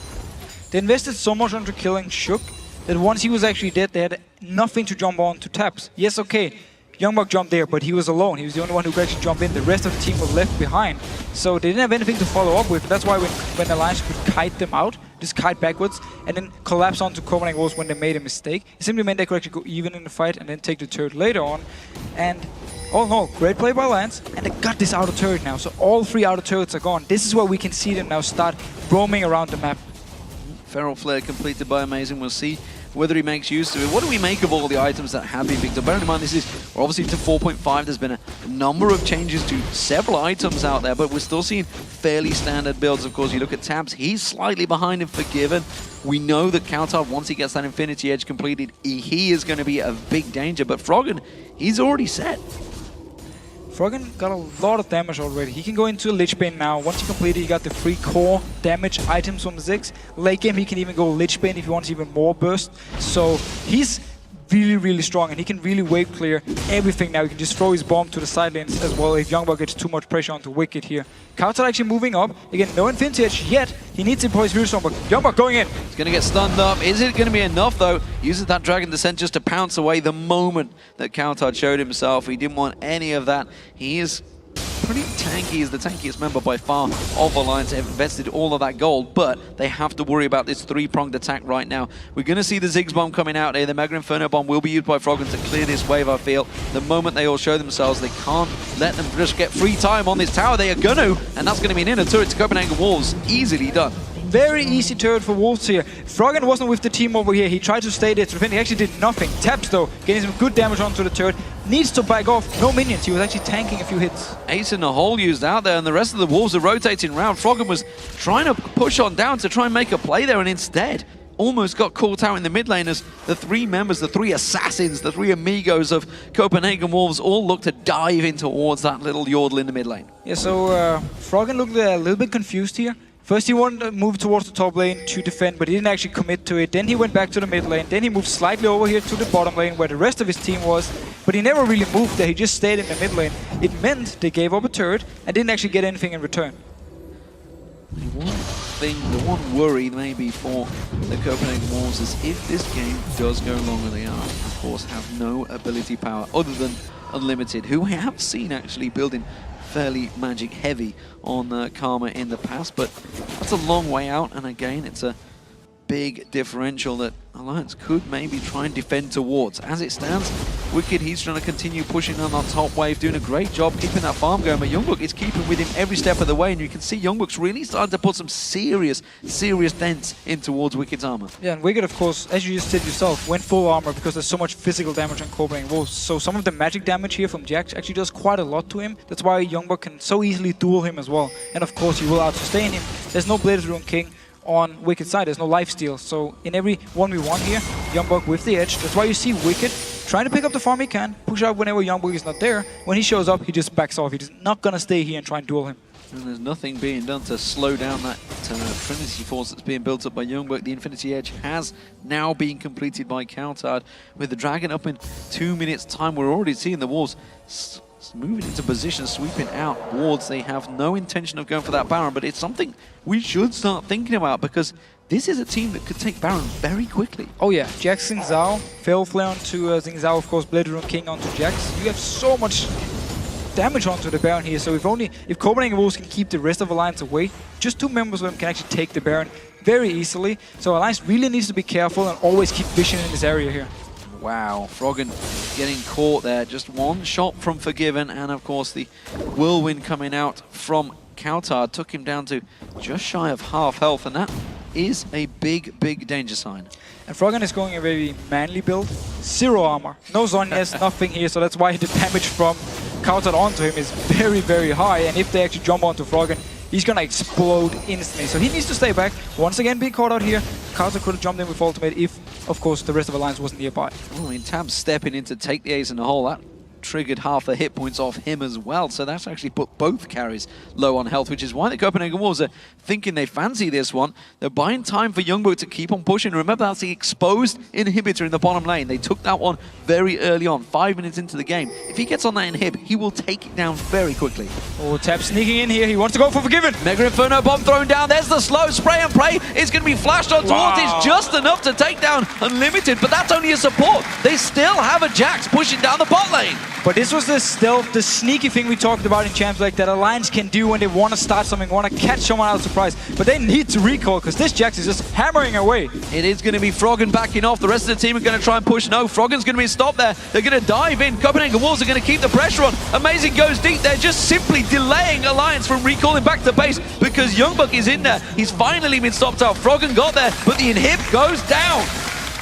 Speaker 2: They invested so much into killing Shook that once he was actually dead, they had nothing to jump on to Tabs. Yes, okay, Youngblood jumped there, but he was alone. He was the only one who could actually jump in. The rest of the team was left behind. So they didn't have anything to follow up with. That's why when Alliance could kite them out, just kite backwards, and then collapse onto Copenhagen Wolves when they made a mistake, it simply meant they could actually go even in the fight and then take the turret later on. And all in all, great play by Alliance, and they got this outer turret now. So all 3 outer turrets are gone. This is where we can see them now start roaming around the map.
Speaker 1: Feral Flare completed by Amazing. We'll see whether he makes use of it. What do we make of all the items that have been picked up? Bearing in mind, we're obviously to 4.5. There's been a number of changes to several items out there, but we're still seeing fairly standard builds. Of course, you look at Tabs, he's slightly behind in Forgiven. We know that Kautar, once he gets that Infinity Edge completed, he is going to be a big danger, but Froggen, he's already set.
Speaker 2: Froggen got a lot of damage already. He can go into a Lich Bane now. Once he completed, he got the 3 core damage items from Ziggs. Late game, he can even go Lich Bane if he wants even more burst. So he's really, really strong, and he can really wave clear everything now. He can just throw his bomb to the side lanes as well if Youngblood gets too much pressure onto Wicked here. Kautar actually moving up. Again, no Infinity Edge yet. He needs it for his Fury Storm, but Youngblood going in.
Speaker 1: He's going to get stunned up. Is it going to be enough, though? Uses that Dragon Descent just to pounce away the moment that Kautar showed himself. He didn't want any of that. He is pretty tanky. He's the tankiest member by far of Alliance. They've invested all of that gold, but they have to worry about this 3-pronged attack right now. We're going to see the Ziggs bomb coming out here. The Mega Inferno bomb will be used by Froggen to clear this wave, I feel. The moment they all show themselves, they can't let them just get free time on this tower. They are going to, and that's going to be an inner turret to Copenhagen Wolves. Easily done.
Speaker 2: Very easy turret for Wolves here. Froggen wasn't with the team over here. He tried to stay there to defend. He actually did nothing. Tabs, though, getting some good damage onto the turret. Needs to back off. No minions. He was actually tanking a few hits.
Speaker 1: Ace in the hole used out there, and the rest of the Wolves are rotating around. Froggen was trying to push on down to try and make a play there, and instead almost got caught out in the mid lane as the 3 members, the 3 assassins, the 3 amigos of Copenhagen Wolves all look to dive in towards that little yordle in the mid lane.
Speaker 2: Yeah, so Froggen looked a little bit confused here. First he wanted to move towards the top lane to defend, but he didn't actually commit to it. Then he went back to the mid lane. Then he moved slightly over here to the bottom lane where the rest of his team was. But he never really moved there. He just stayed in the mid lane. It meant they gave up a turret and didn't actually get anything in return.
Speaker 1: The one worry maybe for the Copenhagen Wolves is if this game does go longer, they are, of course, have no ability power other than Unlimited, who we have seen actually building fairly magic heavy on Karma in the past, but that's a long way out, and again, it's a big differential that Alliance could maybe try and defend towards. As it stands, Wicked, he's trying to continue pushing on that top wave, doing a great job keeping that farm going, but Youngbook is keeping with him every step of the way, and you can see Youngbook's really starting to put some serious dents in towards Wicked's armor.
Speaker 2: Yeah, and Wicked, of course, as you just said yourself, went full armor because there's so much physical damage on Copenhagen Wolves. So some of the magic damage here from Jax actually does quite a lot to him. That's why Youngbook can so easily duel him as well. And of course, he will out-sustain him. There's no Blades Rune King on Wicked's side, there's no lifesteal. So in every 1v1 here, Youngbook with the edge. That's why you see Wicked trying to pick up the farm he can, push out whenever Youngbook is not there. When he shows up, he just backs off. He's not gonna stay here and try and duel him.
Speaker 1: And there's nothing being done to slow down that Trinity Force that's being built up by Youngbook. The Infinity Edge has now been completed by Coutard. With the Dragon up in 2 minutes time, we're already seeing the Wolves moving into position, sweeping out wards. They have no intention of going for that Baron, but it's something we should start thinking about because this is a team that could take Baron very quickly.
Speaker 2: Oh yeah, Jax Xing Zhao, Fail Flare onto Xing Zhao, of course, Blade Rune King onto Jax. You have so much damage onto the Baron here, so if Copenhagen Wolves can keep the rest of Alliance away, just 2 members of them can actually take the Baron very easily. So Alliance really needs to be careful and always keep vision in this area here.
Speaker 1: Wow, Froggen getting caught there. Just one shot from Forgiven, and of course the Whirlwind coming out from Coutard took him down to just shy of half health, and that is a big danger sign.
Speaker 2: And Froggen is going a very manly build. 0 armor, no Zhonya's, nothing here, so that's why the damage from Coutard onto him is very high, and if they actually jump onto Froggen, he's gonna explode instantly. So he needs to stay back. Once again being caught out here, Coutard could have jumped in with ultimate if, of course, the rest of Alliance wasn't nearby.
Speaker 1: Well, I mean, Tab's stepping in to take the ace in the hole. That triggered half the hit points off him as well, so that's actually put both carries low on health, which is why the Copenhagen Wolves are thinking they fancy this one. They're buying time for Youngbook to keep on pushing. Remember, that's the exposed inhibitor in the bottom lane. They took that one very early on, 5 minutes into the game. If he gets on that inhib, he will take it down very quickly.
Speaker 2: Oh, Tab sneaking in here. He wants to go for Forgiven.
Speaker 1: Mega Inferno bomb thrown down. There's the slow spray and play. It's going to be flashed on towards. It's just enough to take down Unlimited, but that's only a support. They still have a Jax pushing down the bot lane.
Speaker 2: But this was the stealth, the sneaky thing we talked about in Champs League that Alliance can do when they want to start something, want to catch someone out of surprise. But they need to recall because this Jax is just hammering away.
Speaker 1: It is going to be Froggen backing off. The rest of the team are going to try and push. No, Froggen's going to be stopped there. They're going to dive in. Copenhagen Wolves are going to keep the pressure on. Amazing goes deep. They're just simply delaying Alliance from recalling back to base because Youngbook is in there. He's finally been stopped out. Froggen got there, but the inhib goes down.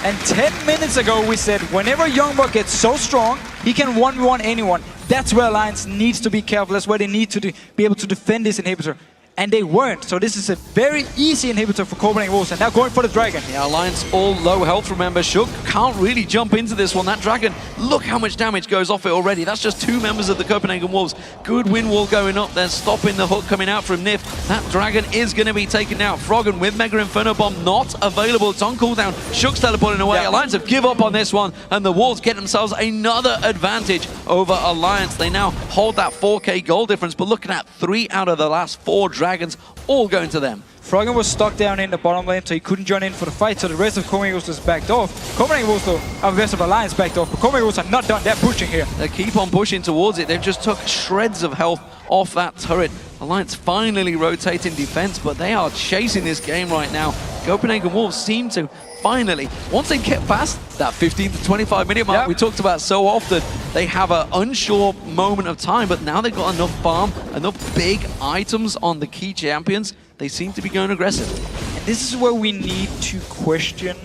Speaker 2: And 10 minutes ago we said whenever Youngbook gets so strong, he can 1v1 anyone. That's where Alliance needs to be careful. That's where they need to be able to defend this inhibitor. And they weren't. So this is a very easy inhibitor for Copenhagen Wolves, and now going for the Dragon.
Speaker 1: Yeah, Alliance all low health, remember. Shook can't really jump into this one. That Dragon, look how much damage goes off it already. That's just 2 members of the Copenhagen Wolves. Good wind wall going up there, stopping the hook coming out from Nif. That Dragon is going to be taken out. Froggen with Mega Inferno Bomb not available. It's on cooldown. Shook's teleporting away. Yeah. Alliance have give up on this one, and the Wolves get themselves another advantage over Alliance. They now hold that 4k goal difference, but looking at 3 out of the last 4 Dragons all going to them.
Speaker 2: Froggen was stuck down in the bottom lane, so he couldn't join in for the fight, so the rest of Copenhagen Wolves just backed off. Copenhagen Wolves, though, the rest of Alliance backed off, but Copenhagen Wolves are not done. They're pushing here.
Speaker 1: They keep on pushing towards it. They've just took shreds of health off that turret. Alliance finally rotating defense, but they are chasing this game right now. Copenhagen Wolves seem to finally, once they get past that 15 to 25 minute mark we talked about so often, they have an unsure moment of time, but now they've got enough farm, enough big items on the key champions. They seem to be going aggressive.
Speaker 2: And this is where we need to question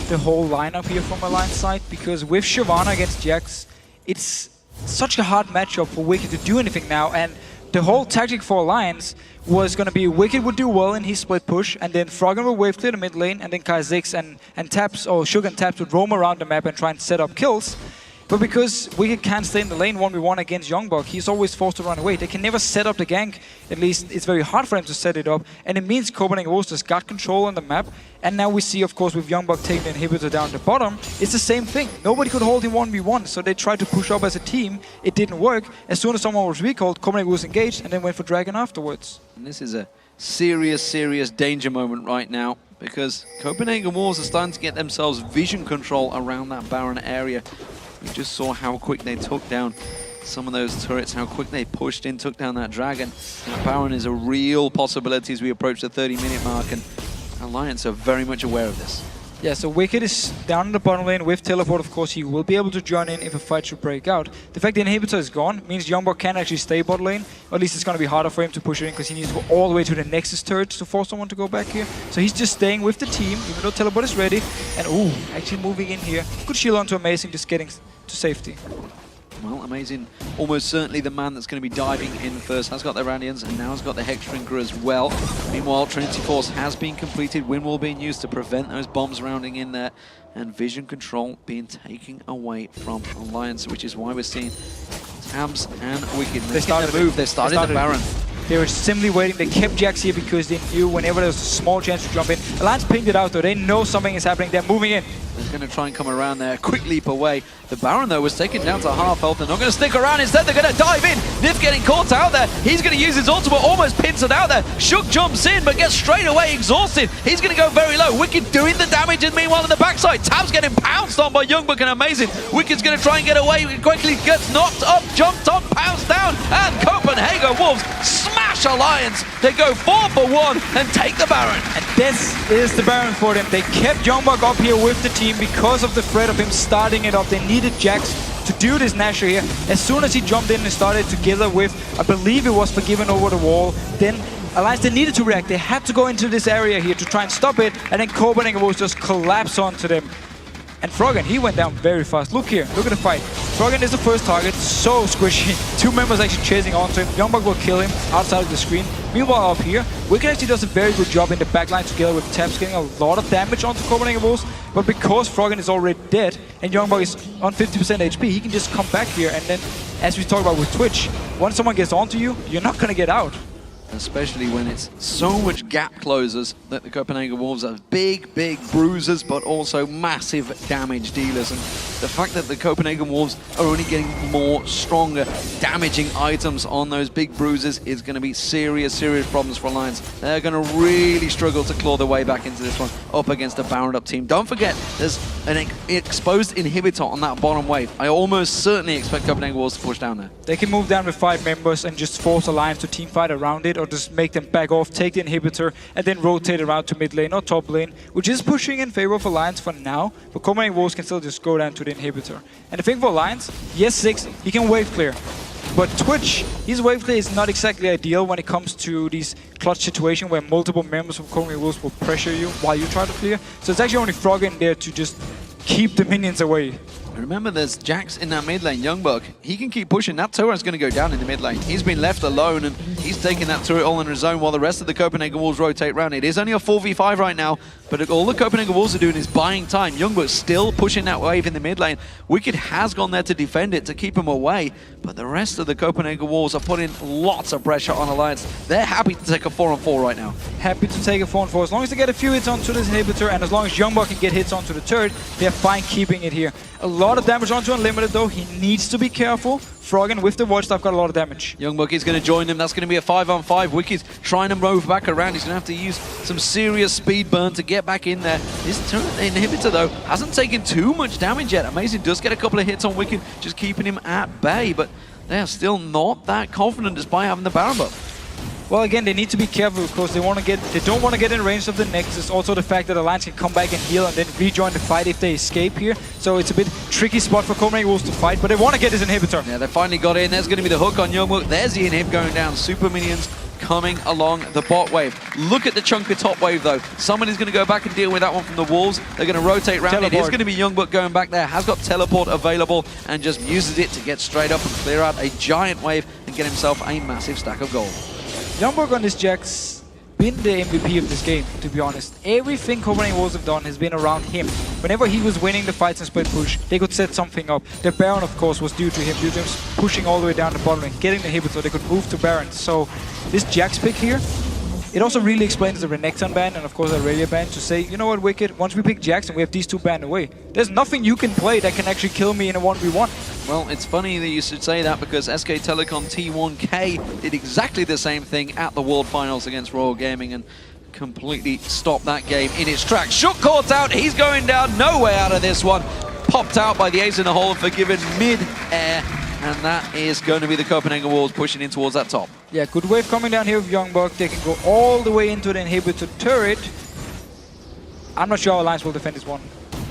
Speaker 2: the whole lineup here from Alliance side, because with Shyvana against Jax, it's such a hard matchup for Wicked to do anything now, and the whole tactic for Alliance was going to be Wicked would do well in his split push, and then Froggen would wave clear the mid lane, and then Kha'Zix and Taps, or Shook and Taps would roam around the map and try and set up kills. But because Wicked can't stay in the lane 1v1 against Youngbook, he's always forced to run away. They can never set up the gank. At least it's very hard for them to set it up. And it means Copenhagen Wolves just got control on the map. And now we see, of course, with Youngbook taking the inhibitor down the bottom, it's the same thing. Nobody could hold him 1v1, so they tried to push up as a team. It didn't work. As soon as someone was recalled, Copenhagen was engaged and then went for Dragon afterwards.
Speaker 1: And this is a serious danger moment right now, because Copenhagen Wolves are starting to get themselves vision control around that Baron area. We just saw how quick they took down some of those turrets, how quick they pushed in, took down that Dragon. That Baron is a real possibility as we approach the 30-minute mark, and Alliance are very much aware of this.
Speaker 2: Yeah, so Wicked is down in the bottom lane with teleport. Of course, he will be able to join in if a fight should break out. The fact the inhibitor is gone means Youngbuck can actually stay bot lane. Or at least it's going to be harder for him to push it in because he needs to go all the way to the Nexus turret to force someone to go back here. So he's just staying with the team, even though teleport is ready. And ooh, actually moving in here. Good shield onto Amazing, just getting to safety.
Speaker 1: Well, Amazing, almost certainly the man that's going to be diving in first. Has got the Randians and now has got the Hex Shrinker as well. Meanwhile, Trinity Force has been completed. Wind Wall being used to prevent those bombs rounding in there. And Vision Control being taken away from Alliance, which is why we're seeing Tabs and Wicked.
Speaker 2: They started
Speaker 1: the move. They started the Baron.
Speaker 2: They were simply waiting. They kept Jax here because they knew whenever there was a small chance to jump in. Alliance pinged it out though. They know something is happening. They're moving in.
Speaker 1: They're going to try and come around there. Quick leap away. The Baron, though, was taken down to half health. They're not going to stick around. Instead, they're going to dive in. Nif getting caught out there. He's going to use his ultimate, almost pins it out there. Shook jumps in, but gets straight away exhausted. He's going to go very low. Wicked doing the damage, and meanwhile, on the backside, Tab's getting pounced on by Youngbuck and Amazing. Wicked's going to try and get away. Quickly gets knocked up, jumped up, pounced down, and Copenhagen Wolves smash Alliance. They go 4 for 1 and take the Baron.
Speaker 2: And this is the Baron for them. They kept Youngbuck up here with the team because of the threat of him starting it up. They needed Jax to do this Nasher here. As soon as he jumped in and started together with, I believe it was Forgiven over the wall, then Alliance, they needed to react. They had to go into this area here to try and stop it, and then Copenhagen will just collapse onto them. And Froggen, he went down very fast. Look here, look at the fight. Froggen is the first target, so squishy. 2 members actually chasing onto him. Youngbuck will kill him outside of the screen. Meanwhile, up here, Wicked actually does a very good job in the backline together with Tabs, getting a lot of damage onto Copenhagen Wolves. But because Froggen is already dead and Youngbuck is on 50% HP, he can just come back here. And then, as we talked about with Twitch, once someone gets onto you, you're not going to get out.
Speaker 1: Especially when it's so much gap closers that the Copenhagen Wolves are big, big bruisers, but also massive damage dealers. And the fact that the Copenhagen Wolves are only getting more stronger, damaging items on those big bruisers is going to be serious, serious problems for Alliance. They're going to really struggle to claw their way back into this one up against a Baron up team. Don't forget, there's an exposed inhibitor on that bottom wave. I almost certainly expect Copenhagen Wolves to push down there.
Speaker 2: They can move down with 5 members and just force Alliance to teamfight around it, or just make them back off, take the inhibitor, and then rotate around to mid lane or top lane, which is pushing in favor of Alliance for now, but Copenhagen Wolves can still just go down to the inhibitor. And the thing for Alliance, yes, 6, he can wave clear. But Twitch, his wave clear is not exactly ideal when it comes to these clutch situations where multiple members of Copenhagen Wolves will pressure you while you try to clear. So it's actually only Froggen there to just keep the minions away.
Speaker 1: Remember, there's Jax in that mid lane. Youngbuck, he can keep pushing. That turret's going to go down in the mid lane. He's been left alone, and he's taking that turret all on his own while the rest of the Copenhagen Wolves rotate around. It is only a 4v5 right now, but all the Copenhagen Wolves are doing is buying time. Youngbuck's still pushing that wave in the mid lane. Wicked has gone there to defend it, to keep him away, but the rest of the Copenhagen Wolves are putting lots of pressure on Alliance. They're happy to take a 4-on-4 right now.
Speaker 2: Happy to take a 4-on-4. As long as they get a few hits onto this inhibitor, and as long as Youngbuck can get hits onto the turret, they're fine keeping it here. A lot of damage onto Unlimited though. He needs to be careful. Froggen with the watch staff got a lot of damage.
Speaker 1: Youngbuck is going to join them. That's going to be a 5-on-5. Wicked's trying to move back around. He's going to have to use some serious speed burn to get back in there. This turret inhibitor though hasn't taken too much damage yet. Amazing does get a couple of hits on Wicked, just keeping him at bay, but they are still not that confident despite having the Baron buff.
Speaker 2: Well, again, they need to be careful because they don't want to get in range of the Nexus. Also, the fact that Alliance can come back and heal and then rejoin the fight if they escape here. So it's a bit tricky spot for Copenhagen Wolves to fight, but they want to get this inhibitor.
Speaker 1: Yeah, they finally got in. There's going to be the hook on Youngbuck. There's the inhib going down. Super minions coming along the bot wave. Look at the chunk of top wave though. Someone is going to go back and deal with that one from the Wolves. They're going to rotate around. It is going to be Youngbuck going back there. Has got teleport available and just uses it to get straight up and clear out a giant wave and get himself a massive stack of gold.
Speaker 2: Youngbuck on this Jax been the MVP of this game, to be honest. Everything Copenhagen Wolves have done has been around him. Whenever he was winning the fights and split push, they could set something up. The Baron, of course, was due to him pushing all the way down the bottom lane, getting the inhibitor so they could move to Baron. So this Jax pick here, it also really explains the Renekton ban and of course the Aurelia ban to say, you know what, Wicked, once we pick Jax and we have these 2 banned away, there's nothing you can play that can actually kill me in a 1v1.
Speaker 1: Well, it's funny that you should say that because SK Telecom T1K did exactly the same thing at the World Finals against Royal Gaming and completely stopped that game in its tracks. Shook caught out, he's going down, no way out of this one. Popped out by the ace in the hole and Forgiven mid-air. And that is going to be the Copenhagen Wolves pushing in towards that top.
Speaker 2: Yeah, good wave coming down here with Youngbuck. They can go all the way into the inhibitor turret. I'm not sure how Alliance will defend this one.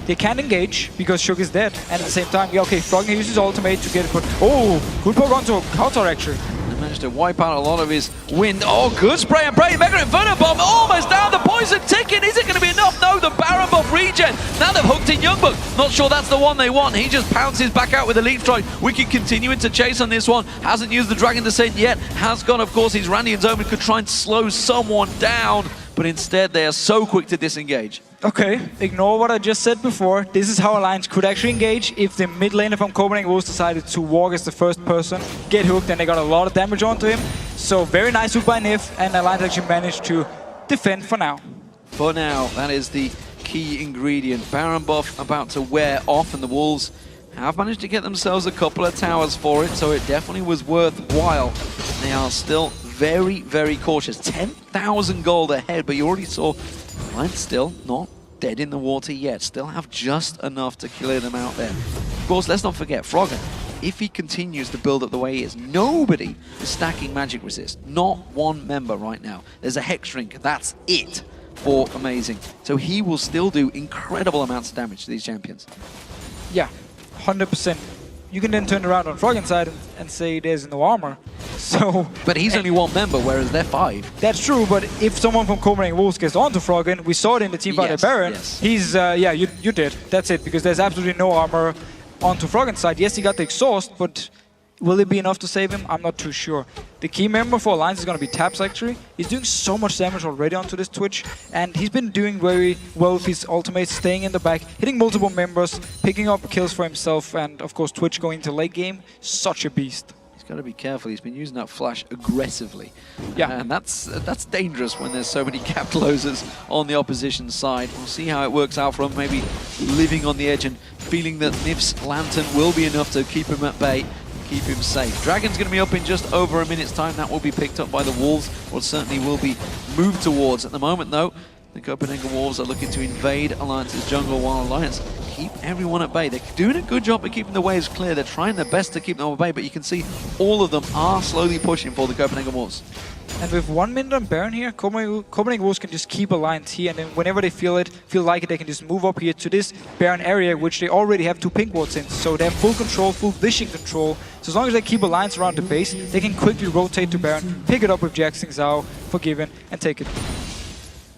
Speaker 2: They can't engage because Shook is dead, and at the same time, yeah, okay, Froggen uses ultimate to get it, but oh, good poke onto a counter actually.
Speaker 1: They managed to wipe out a lot of his wind. Oh, good spray and pray. Mega Inferno Bomb almost down. The poison ticking. Is it going to be enough? No, the Baron buff regen. Now they've hooked in Youngbuck. Not sure that's the one they want. He just pounces back out with a Leap Strike. Wicked continuing to chase on this one. Hasn't used the Dragon Descent yet. Has got, of course, his Randian's Omen. Could try and slow someone down, but instead they are so quick to disengage.
Speaker 2: Okay, ignore what I just said before. This is how Alliance could actually engage if the mid laner from Copenhagen was decided to walk as the first person, get hooked, and they got a lot of damage onto him. So very nice hook by Nif, and Alliance actually managed to defend for now.
Speaker 1: For now, that is the key ingredient. Baron buff about to wear off, and the Wolves have managed to get themselves a couple of towers for it, so it definitely was worthwhile. They are still very, very cautious. 10,000 gold ahead, but you already saw Alliance still not dead in the water yet. Still have just enough to clear them out there. Of course, let's not forget, Froggen, if he continues to build up the way he is, nobody is stacking magic resist. Not one member right now. There's a Hex Drink, that's it for Amazing. So he will still do incredible amounts of damage to these champions.
Speaker 2: Yeah, 100%. You can then turn around on Froggen's side and say there's no armor. So,
Speaker 1: but he's only one member, whereas they're 5.
Speaker 2: That's true, but if someone from Copenhagen Wolves gets onto Froggen, we saw it in the team fight at Baron, he's, yeah, you did. That's it, because there's absolutely no armor onto Froggen's side. Yes, he got the exhaust, but will it be enough to save him? I'm not too sure. The key member for Alliance is going to be Taps, actually. He's doing so much damage already onto this Twitch, and he's been doing very well with his ultimate, staying in the back, hitting multiple members, picking up kills for himself, and of course Twitch going into late game, such a beast.
Speaker 1: Got to be careful. He's been using that flash aggressively,
Speaker 2: and
Speaker 1: that's dangerous when there's so many capped losers on the opposition side. We'll see how it works out for him. Maybe living on the edge and feeling that Nif's Lantern will be enough to keep him at bay, keep him safe. Dragon's going to be up in just over a minute's time. That will be picked up by the Wolves, or certainly will be moved towards. At the moment, though, the Copenhagen Wolves are looking to invade Alliance's jungle, while Alliance keep everyone at bay. They're doing a good job of keeping the waves clear. They're trying their best to keep them at bay, but you can see all of them are slowly pushing for the Copenhagen Wolves.
Speaker 2: And with 1 minute on Baron here, Copenhagen Wolves can just keep Alliance here, and then whenever they feel like it, they can just move up here to this Baron area, which they already have 2 pink wards in. So they have full control, full vision control. So as long as they keep Alliance around the base, they can quickly rotate to Baron, pick it up with Jackson Zhao, Forgiven, and take it.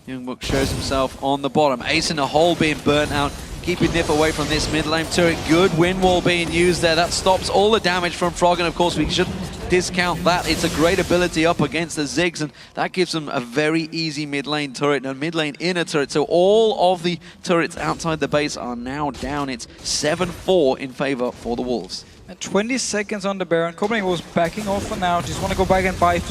Speaker 1: Youngbuck shows himself on the bottom. Ace in the hole being burnt out, keeping Nif away from this mid lane turret. Good wind wall being used there. That stops all the damage from Froggen. Of course, we shouldn't discount that. It's a great ability up against the Ziggs, and that gives them a very easy mid lane turret and mid lane inner turret. So all of the turrets outside the base are now down. It's 7-4 in favor for the Wolves.
Speaker 2: And 20 seconds on the Baron. Copenhagen was backing off for now. Just want to go back and buy, at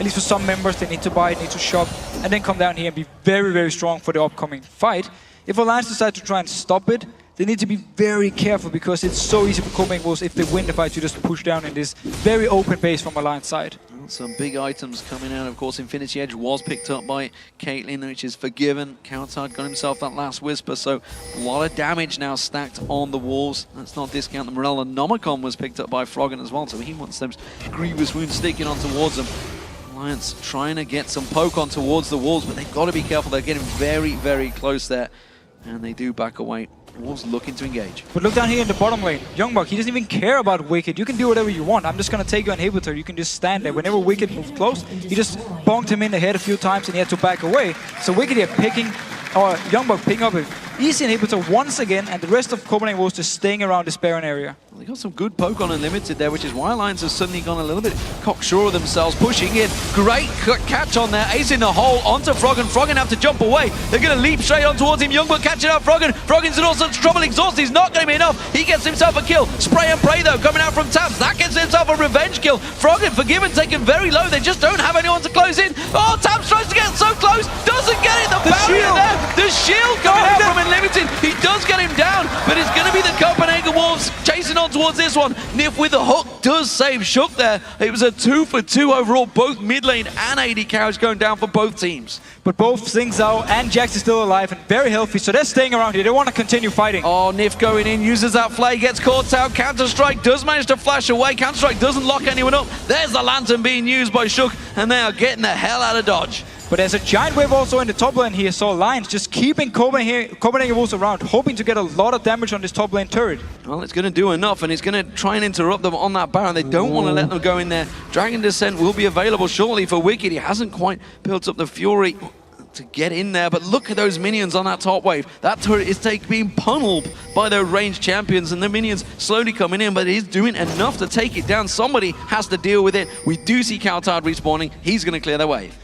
Speaker 2: least for some members, they need to buy, need to shop, and then come down here and be very, very strong for the upcoming fight. If Alliance decide to try and stop it, they need to be very careful, because it's so easy for Copenhagen Wolves, if they win the fight, to just push down in this very open base from Alliance side.
Speaker 1: Some big items coming out. Of course, Infinity Edge was picked up by Caitlyn, which is Forgiven. Countard got himself that last Whisper, so a lot of damage now stacked on the Wolves. Let's not discount the Morella. Nomicon was picked up by Froggen as well, so he wants those grievous wounds sticking on towards them. Alliance trying to get some poke on towards the Wolves, but they've got to be careful. They're getting very, very close there, and they do back away. Wolves looking to engage.
Speaker 2: But look down here in the bottom lane. Youngbuck, he doesn't even care about Wicked. You can do whatever you want. I'm just going to take your inhibitor. You can just stand there. Whenever Wicked moved close, he just bonked him in the head a few times and he had to back away. So Wicked here Youngbuck picking up an easy inhibitor once again, and the rest of Copenhagen was just staying around this Baron area.
Speaker 1: They got some good poke on Unlimited there, which is why Alliance has suddenly gone a little bit cocksure of themselves, pushing in. Great catch on there. Ace in the hole onto Froggen. Froggen have to jump away. They're going to leap straight on towards him. Youngbuck catching out Froggen. Froggen's in all sorts of trouble. Exhaust is not going to be enough. He gets himself a kill. Spray and pray though, coming out from Taps. That gets himself a revenge kill. Froggen, Forgiven, taken very low. They just don't have anyone to close in. Oh, Taps tries to get so close. Doesn't get it. The barrier there. The shield coming out from Unlimited. He does get him down, but it's going to be the Copenhagen Wolves chasing on towards this one. Nif with the hook does save Shook there. It was a 2-for-2 overall. Both mid lane and AD carries going down for both teams.
Speaker 2: But both Xing Zhao and Jax is still alive and very healthy, so they're staying around here. They want to continue fighting.
Speaker 1: Oh, Nif going in, uses that flay, gets caught out. Counter-Strike does manage to flash away. Counter-Strike doesn't lock anyone up. There's the Lantern being used by Shook, and they are getting the hell out of dodge.
Speaker 2: But there's a giant wave also in the top lane here, so Alliance just keeping Copenhagen Wolves around, hoping to get a lot of damage on this top lane turret.
Speaker 1: Well, it's going to do enough, and it's going to try and interrupt them on that Baron. They don't want to let them go in there. Dragon Descent will be available shortly for Wicked. He hasn't quite built up the Fury to get in there, but look at those minions on that top wave. That turret is being pummeled by those ranged champions, and the minions slowly coming in, but he's doing enough to take it down. Somebody has to deal with it. We do see Kaltard respawning. He's going to clear the wave.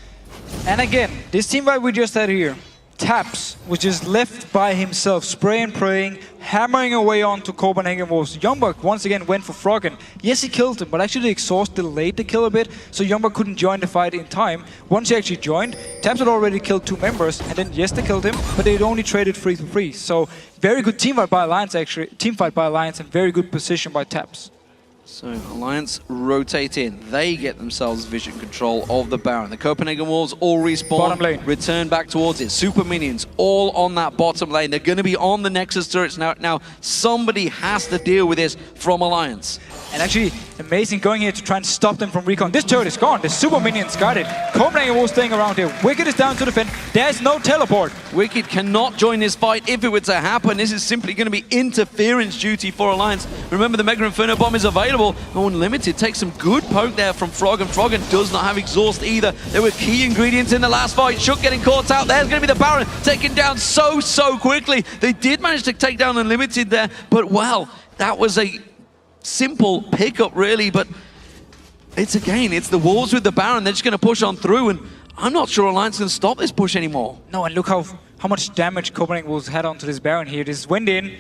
Speaker 2: And again, this team fight we just had here, Taps was just left by himself, spray and praying, hammering away onto Copenhagen Wolves. Youngbuck once again went for Froggen. Yes, he killed him, but actually the exhaust delayed the kill a bit, so Youngbuck couldn't join the fight in time. Once he actually joined, Taps had already killed 2 members, and then yes, they killed him, but they'd only traded 3-3. So very good team fight by Alliance actually, and very good position by Taps.
Speaker 1: So Alliance rotate in. They get themselves vision control of the Baron. The Copenhagen Wolves all respawn, return back towards it. Super minions all on that bottom lane. They're going to be on the Nexus turrets now. Now somebody has to deal with this from Alliance.
Speaker 2: And actually, amazing going here to try and stop them from recon. This turret is gone. The super minions got it. Copenhagen Wolves staying around here. Wicked is down to defend. There's no teleport.
Speaker 1: Wicked cannot join this fight if it were to happen. This is simply going to be interference duty for Alliance. Remember, the Mega Inferno Bomb is available. Unlimited takes some good poke there from Froggen. Froggen does not have exhaust either. There were key ingredients in the last fight. Shook getting caught out. There's going to be the Baron taken down so quickly. They did manage to take down Unlimited there, but well, that was a simple pickup really, but it's the Wolves with the Baron. They're just going to push on through, and I'm not sure Alliance can stop this push anymore.
Speaker 2: No, and look how much damage Copenhagen Wolves had onto this Baron here. This went in,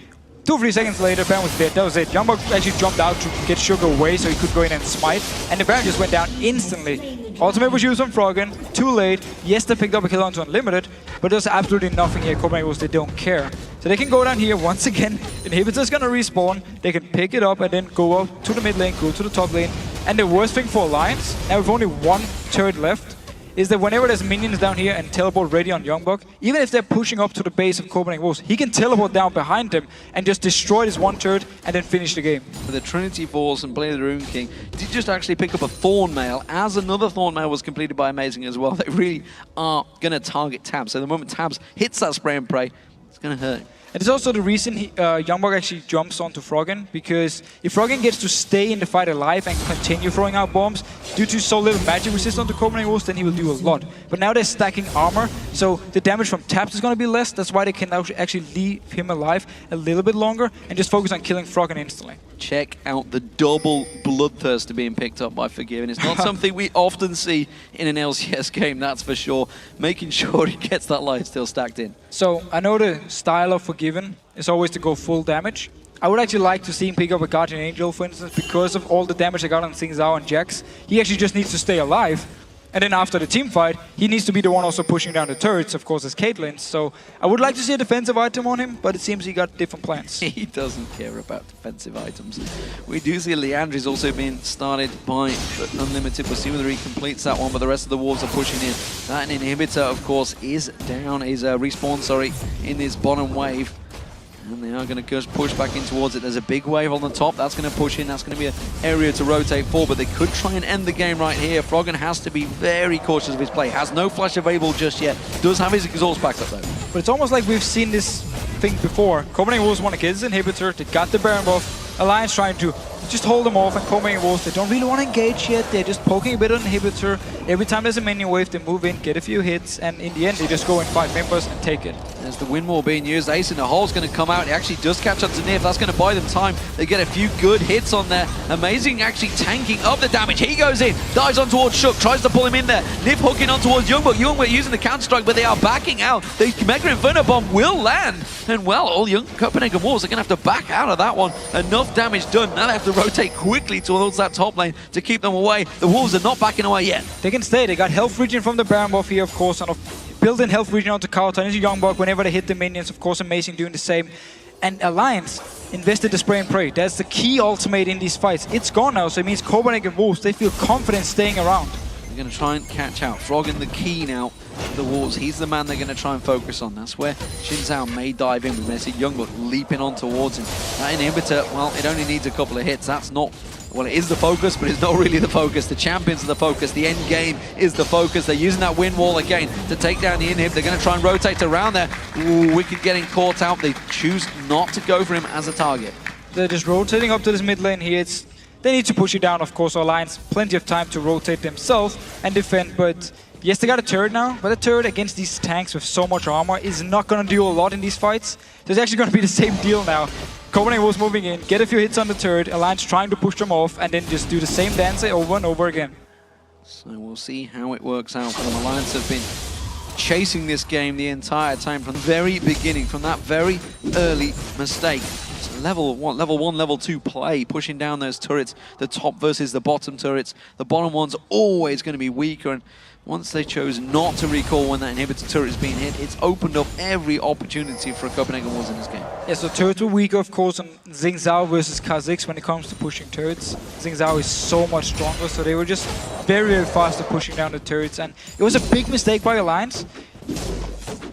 Speaker 2: 2 or 3 seconds later, Baron was dead. That was it. Youngbuck actually jumped out to get Sugar away so he could go in and smite, and the Baron just went down instantly. Ultimate was used on Froggen, too late. Yes, they picked up a kill onto Unlimited, but there's absolutely nothing here. Copenhagen Wolves, they don't care. So they can go down here once again. Inhibitor's gonna respawn. They can pick it up and then go up to the mid lane, go to the top lane. And the worst thing for Alliance, now with only 1 turret left, is that whenever there's minions down here and teleport ready on Youngbuck, even if they're pushing up to the base of Copenhagen Wolves, he can teleport down behind them and just destroy this 1 turret and then finish the game.
Speaker 1: For the Trinity Force and Blade of the Rune King did just actually pick up a Thorn Mail, as another Thorn Mail was completed by Amazing as well. They really are going to target Tabs. So the moment Tabs hits that spray and pray, it's going to hurt.
Speaker 2: And it's also the reason Youngbuck actually jumps onto Froggen, because if Froggen gets to stay in the fight alive and continue throwing out bombs, due to so little magic resistance to Copenhagen Wolves, then he will do a lot. But now they're stacking armor, so the damage from Taps is going to be less. That's why they can actually leave him alive a little bit longer and just focus on killing Froggen instantly.
Speaker 1: Check out the double bloodthirster being picked up by Forgiven. It's not something we often see in an LCS game, that's for sure. Making sure he gets that lifesteal stacked in.
Speaker 2: So I know the style of Forgiven is always to go full damage. I would actually like to see him pick up a Guardian Angel, for instance, because of all the damage they got on Sing Zhao and Jax. He actually just needs to stay alive. And then after the team fight, he needs to be the one also pushing down the turrets, of course, as Caitlyn. So I would like to see a defensive item on him, but it seems he got different plans.
Speaker 1: He doesn't care about defensive items. We do see Leandri's also being started by Unlimited. We'll see whether he completes that one, but the rest of the Wolves are pushing in. That inhibitor, of course, is down, is respawn, in this bottom wave. And they are going to just push back in towards it. There's a big wave on the top. That's going to push in. That's going to be an area to rotate for, but they could try and end the game right here. Froggen has to be very cautious of his play. Has no flash available just yet. Does have his exhaust back up, though.
Speaker 2: But it's almost like we've seen this thing before. Copenhagen Wolves want to get his inhibitor. They got the Baron buff. Alliance trying to just hold them off, and Copenhagen Wolves, they don't really want to engage yet. They're just poking a bit on the inhibitor. Every time there's a minion wave, they move in, get a few hits, and in the end, they just go in 5 members and take it.
Speaker 1: There's the Windwall being used. Ace in the hole's going to come out. He actually does catch up to Nif. That's going to buy them time. They get a few good hits on there. Amazing actually tanking up the damage. He goes in, dives on towards Shook, tries to pull him in there. Nif hooking on towards Youngbuck. Youngbuck using the counter-strike, but they are backing out. The Mega Inferno Bomb will land. And well, all young Copenhagen Wolves are going to have to back out of that one. Enough damage done. Now they have to rotate quickly towards that top lane to keep them away. The Wolves are not backing away yet.
Speaker 2: They can stay. They got health regen from the Baron buff here, of course, and built-in health regen onto Kaltard into Youngbuck whenever they hit the minions. Of course, Amazing doing the same. And Alliance invested the spray and pray. That's the key ultimate in these fights. It's gone now, so it means Copenhagen Wolves, they feel confident staying around.
Speaker 1: They're They're going to try and catch out. Froggen the key now for the Wolves. He's the man they're going to try and focus on. That's where Xin Zhao may dive in. We may see Youngblood leaping on towards him. That inhibitor, well, it only needs a couple of hits. That's not... Well, it is the focus, but it's not really the focus. The champions are the focus. The end game is the focus. They're using that wind wall again to take down the inhib. They're going to try and rotate around there. Ooh, Wicked getting caught out. They choose not to go for him as a target.
Speaker 2: They're just rotating up to this mid lane here. They need to push it down, of course. Alliance, plenty of time to rotate themselves and defend, but yes, they got a turret now, but a turret against these tanks with so much armor is not going to do a lot in these fights. So it's actually going to be the same deal now. Copenhagen was moving in, get a few hits on the turret, Alliance trying to push them off, and then just do the same dance over and over again.
Speaker 1: So we'll see how it works out for them. Alliance have been chasing this game the entire time from the very beginning, from that very early mistake. It's level 1, level 2 play, pushing down those turrets, the top versus the bottom turrets. The bottom one's always going to be weaker, and once they chose not to recall when that inhibitor turret is being hit, it's opened up every opportunity for Copenhagen Wolves in this game.
Speaker 2: Yeah, so turrets were weaker, of course, on Xin Zhao versus Kha'Zix when it comes to pushing turrets. Xin Zhao is so much stronger, so they were just very, very fast at pushing down the turrets, and it was a big mistake by Alliance.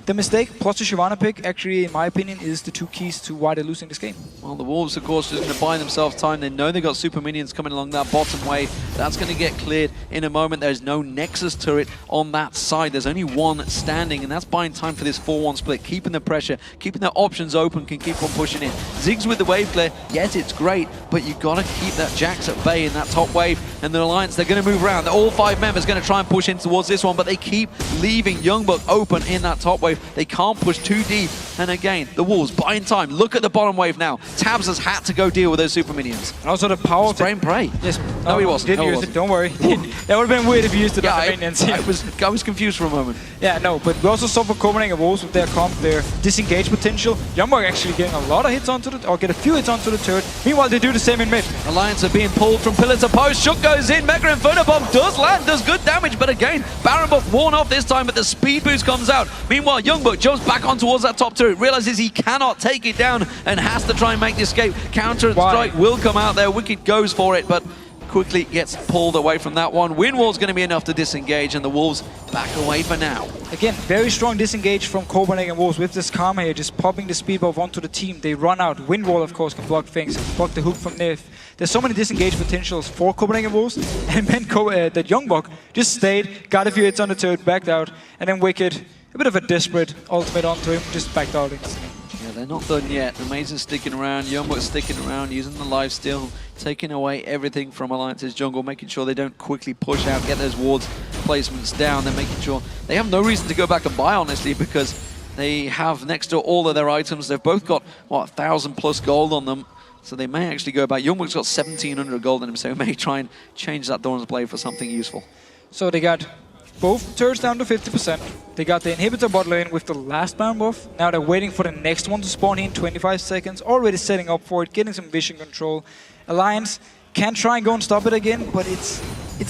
Speaker 2: The mistake, plus the Shyvana pick, actually, in my opinion, is the two keys to why they're losing this game.
Speaker 1: Well, the Wolves, of course, are going to buy themselves time. They know they've got super minions coming along that bottom wave. That's going to get cleared in a moment. There's no Nexus turret on that side. There's only one standing, and that's buying time for this 4-1 split. Keeping the pressure, keeping their options open, can keep on pushing in. Ziggs with the wave clear, yes, it's great, but you've got to keep that Jax at bay in that top wave. And the Alliance, they're going to move around. All 5 members going to try and push in towards this one, but they keep leaving Youngbuck open in that top wave. They can't push too deep, and again, the Wolves buying time. Look at the bottom wave now. Tabs has had to go deal with those super minions.
Speaker 2: And also the power...
Speaker 1: Spray and pray.
Speaker 2: Yes.
Speaker 1: No, he wasn't.
Speaker 2: Didn't use it, don't worry. That would have been weird if you used it on the minions.
Speaker 1: I was confused for a moment.
Speaker 2: Yeah, no, but we also saw for Copenhagen Wolves with their comp, their disengage potential. Youngbuck actually getting a lot of hits onto the... or get a few hits onto the turret. Meanwhile, they do the same in mid.
Speaker 1: Alliance are being pulled from pillar to post. Shook goes in. Mega Inferno Bomb does land, does good damage, but again, Baron buff worn off this time, but the speed boost comes out. Meanwhile, Youngbuck jumps back on towards that top turret, realizes he cannot take it down and has to try and make the escape. Counter strike will come out there. Wicked goes for it, but quickly gets pulled away from that one. Wind wall's going to be enough to disengage, and the Wolves back away for now.
Speaker 2: Again, very strong disengage from Copenhagen Wolves with this Karma here, just popping the speed buff onto the team. They run out. Wind wall, of course, can block things, block the hook from Nif. There's so many disengage potentials for Copenhagen Wolves, and then that Youngbuck just stayed, got a few hits on the turret, backed out, and then Wicked, a bit of a desperate ultimate onto him, just backed out instantly.
Speaker 1: Yeah, they're not done yet. The Mason's sticking around, Youngbuck's sticking around, using the lifesteal, taking away everything from Alliance's jungle, making sure they don't quickly push out, get those wards placements down. They're making sure they have no reason to go back and buy, honestly, because they have next to all of their items. They've both got, what, 1,000+ gold on them. So they may actually go back. Youngbuck's got 1,700 gold on him, so he may try and change that Dawn's Blade for something useful.
Speaker 2: So they got both turrets down to 50%. They got the inhibitor bot lane with the last Baron buff. Now they're waiting for the next one to spawn in 25 seconds. Already setting up for it, getting some vision control. Alliance can try and go and stop it again, but it's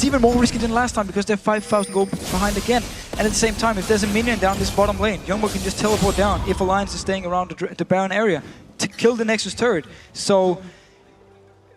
Speaker 2: even more risky than last time because they're 5,000 gold behind again. And at the same time, if there's a minion down this bottom lane, Youngbuck can just teleport down if Alliance is staying around the Baron area to kill the Nexus turret. So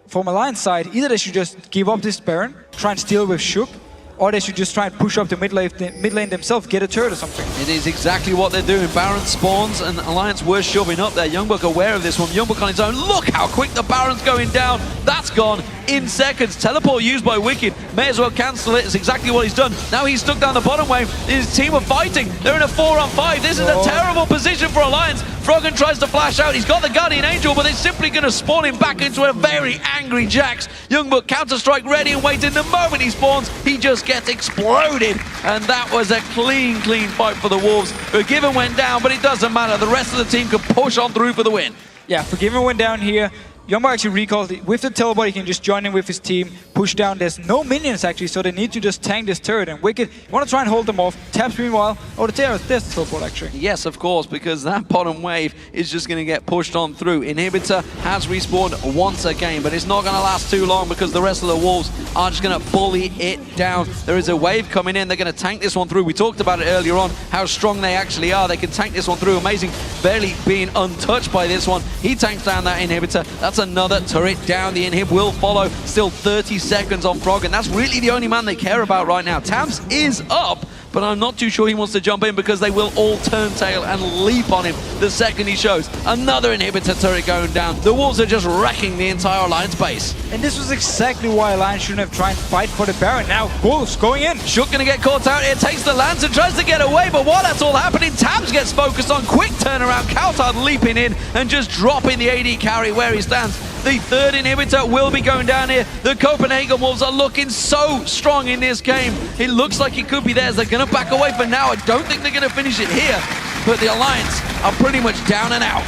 Speaker 2: from Alliance side, either they should just give up this Baron, try and steal with Shook, or they should just try and push up the mid lane themselves, get a turret or something.
Speaker 1: It is exactly what they're doing. Baron spawns and Alliance were shoving up there. Youngbuck aware of this one. Youngbuck on his own. Look how quick the Baron's going down. That's gone in seconds. Teleport used by Wicked. May as well cancel it. It's exactly what he's done. Now he's stuck down the bottom wave. His team are fighting. They're in a 4-on-5. This is a terrible position for Alliance. Froggen tries to flash out. He's got the Guardian Angel, but they're simply going to spawn him back into a very angry Jax. Youngbuck counter-strike ready and waiting. The moment he spawns, he just gets exploded. And that was a clean fight for the Wolves. Forgiven went down, but it doesn't matter. The rest of the team can push on through for the win.
Speaker 2: Yeah, Forgiven went down here. Youngbuck actually recalled it. With the teleport, he can just join in with his team, push down. There's no minions actually, so they need to just tank this turret. And Wicked want to try and hold them off. Taps meanwhile. Oh, there's the teleport actually.
Speaker 1: Yes, of course, because that bottom wave is just going to get pushed on through. Inhibitor has respawned once again, but it's not going to last too long because the rest of the Wolves are just going to bully it down. There is a wave coming in. They're going to tank this one through. We talked about it earlier on, how strong they actually are. They can tank this one through. Amazing barely being untouched by this one. He tanks down that Inhibitor. That's That's another turret down. The inhib will follow. Still 30 seconds on Frog, and that's really the only man they care about right now. Tams is up, but I'm not too sure he wants to jump in because they will all turn tail and leap on him the second he shows. Another inhibitor turret going down. The Wolves are just wrecking the entire Alliance base.
Speaker 2: And this was exactly why Alliance shouldn't have tried to fight for the Baron. Now Wolves going in.
Speaker 1: Shook gonna get caught out here, takes the lance and tries to get away, but while that's all happening, Tams gets focused on. Quick turnaround, Kautard leaping in and just dropping the AD carry where he stands. The third inhibitor will be going down here. The Copenhagen Wolves are looking so strong in this game. It looks like it could be theirs. They're going to back away for now. I don't think they're going to finish it here. But the Alliance are pretty much down and out.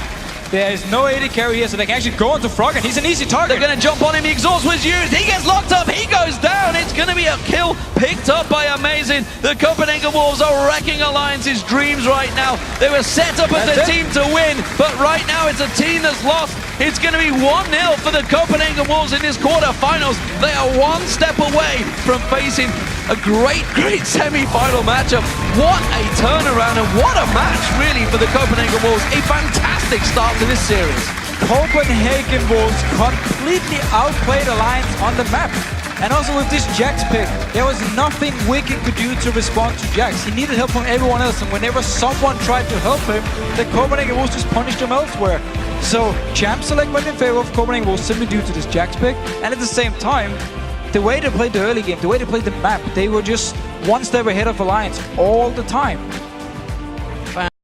Speaker 2: There is no AD carry here, so they can actually go onto Frog, and he's an easy target.
Speaker 1: They're going to jump on him. The exhaust was used. He gets locked up. He goes down. It's going to be a kill picked up by Amazing. The Copenhagen Wolves are wrecking Alliance's dreams right now. They were set up as a team to win, but right now it's a team that's lost. It's going to be 1-0 for the Copenhagen Wolves in this quarterfinals. They are one step away from facing a great semi-final matchup. What a turnaround and what a match really for the Copenhagen Wolves. A fantastic start to this series.
Speaker 2: Copenhagen Wolves completely outplayed Alliance on the map. And also with this Jax pick, there was nothing Wicked could do to respond to Jax. He needed help from everyone else, and whenever someone tried to help him, the Copenhagen Wolves just punished him elsewhere. So champ select went in favor of Copenhagen Wolves simply due to this Jax pick, and at the same time, the way they played the early game, the way they played the map, they were just one step ahead of Alliance all the time.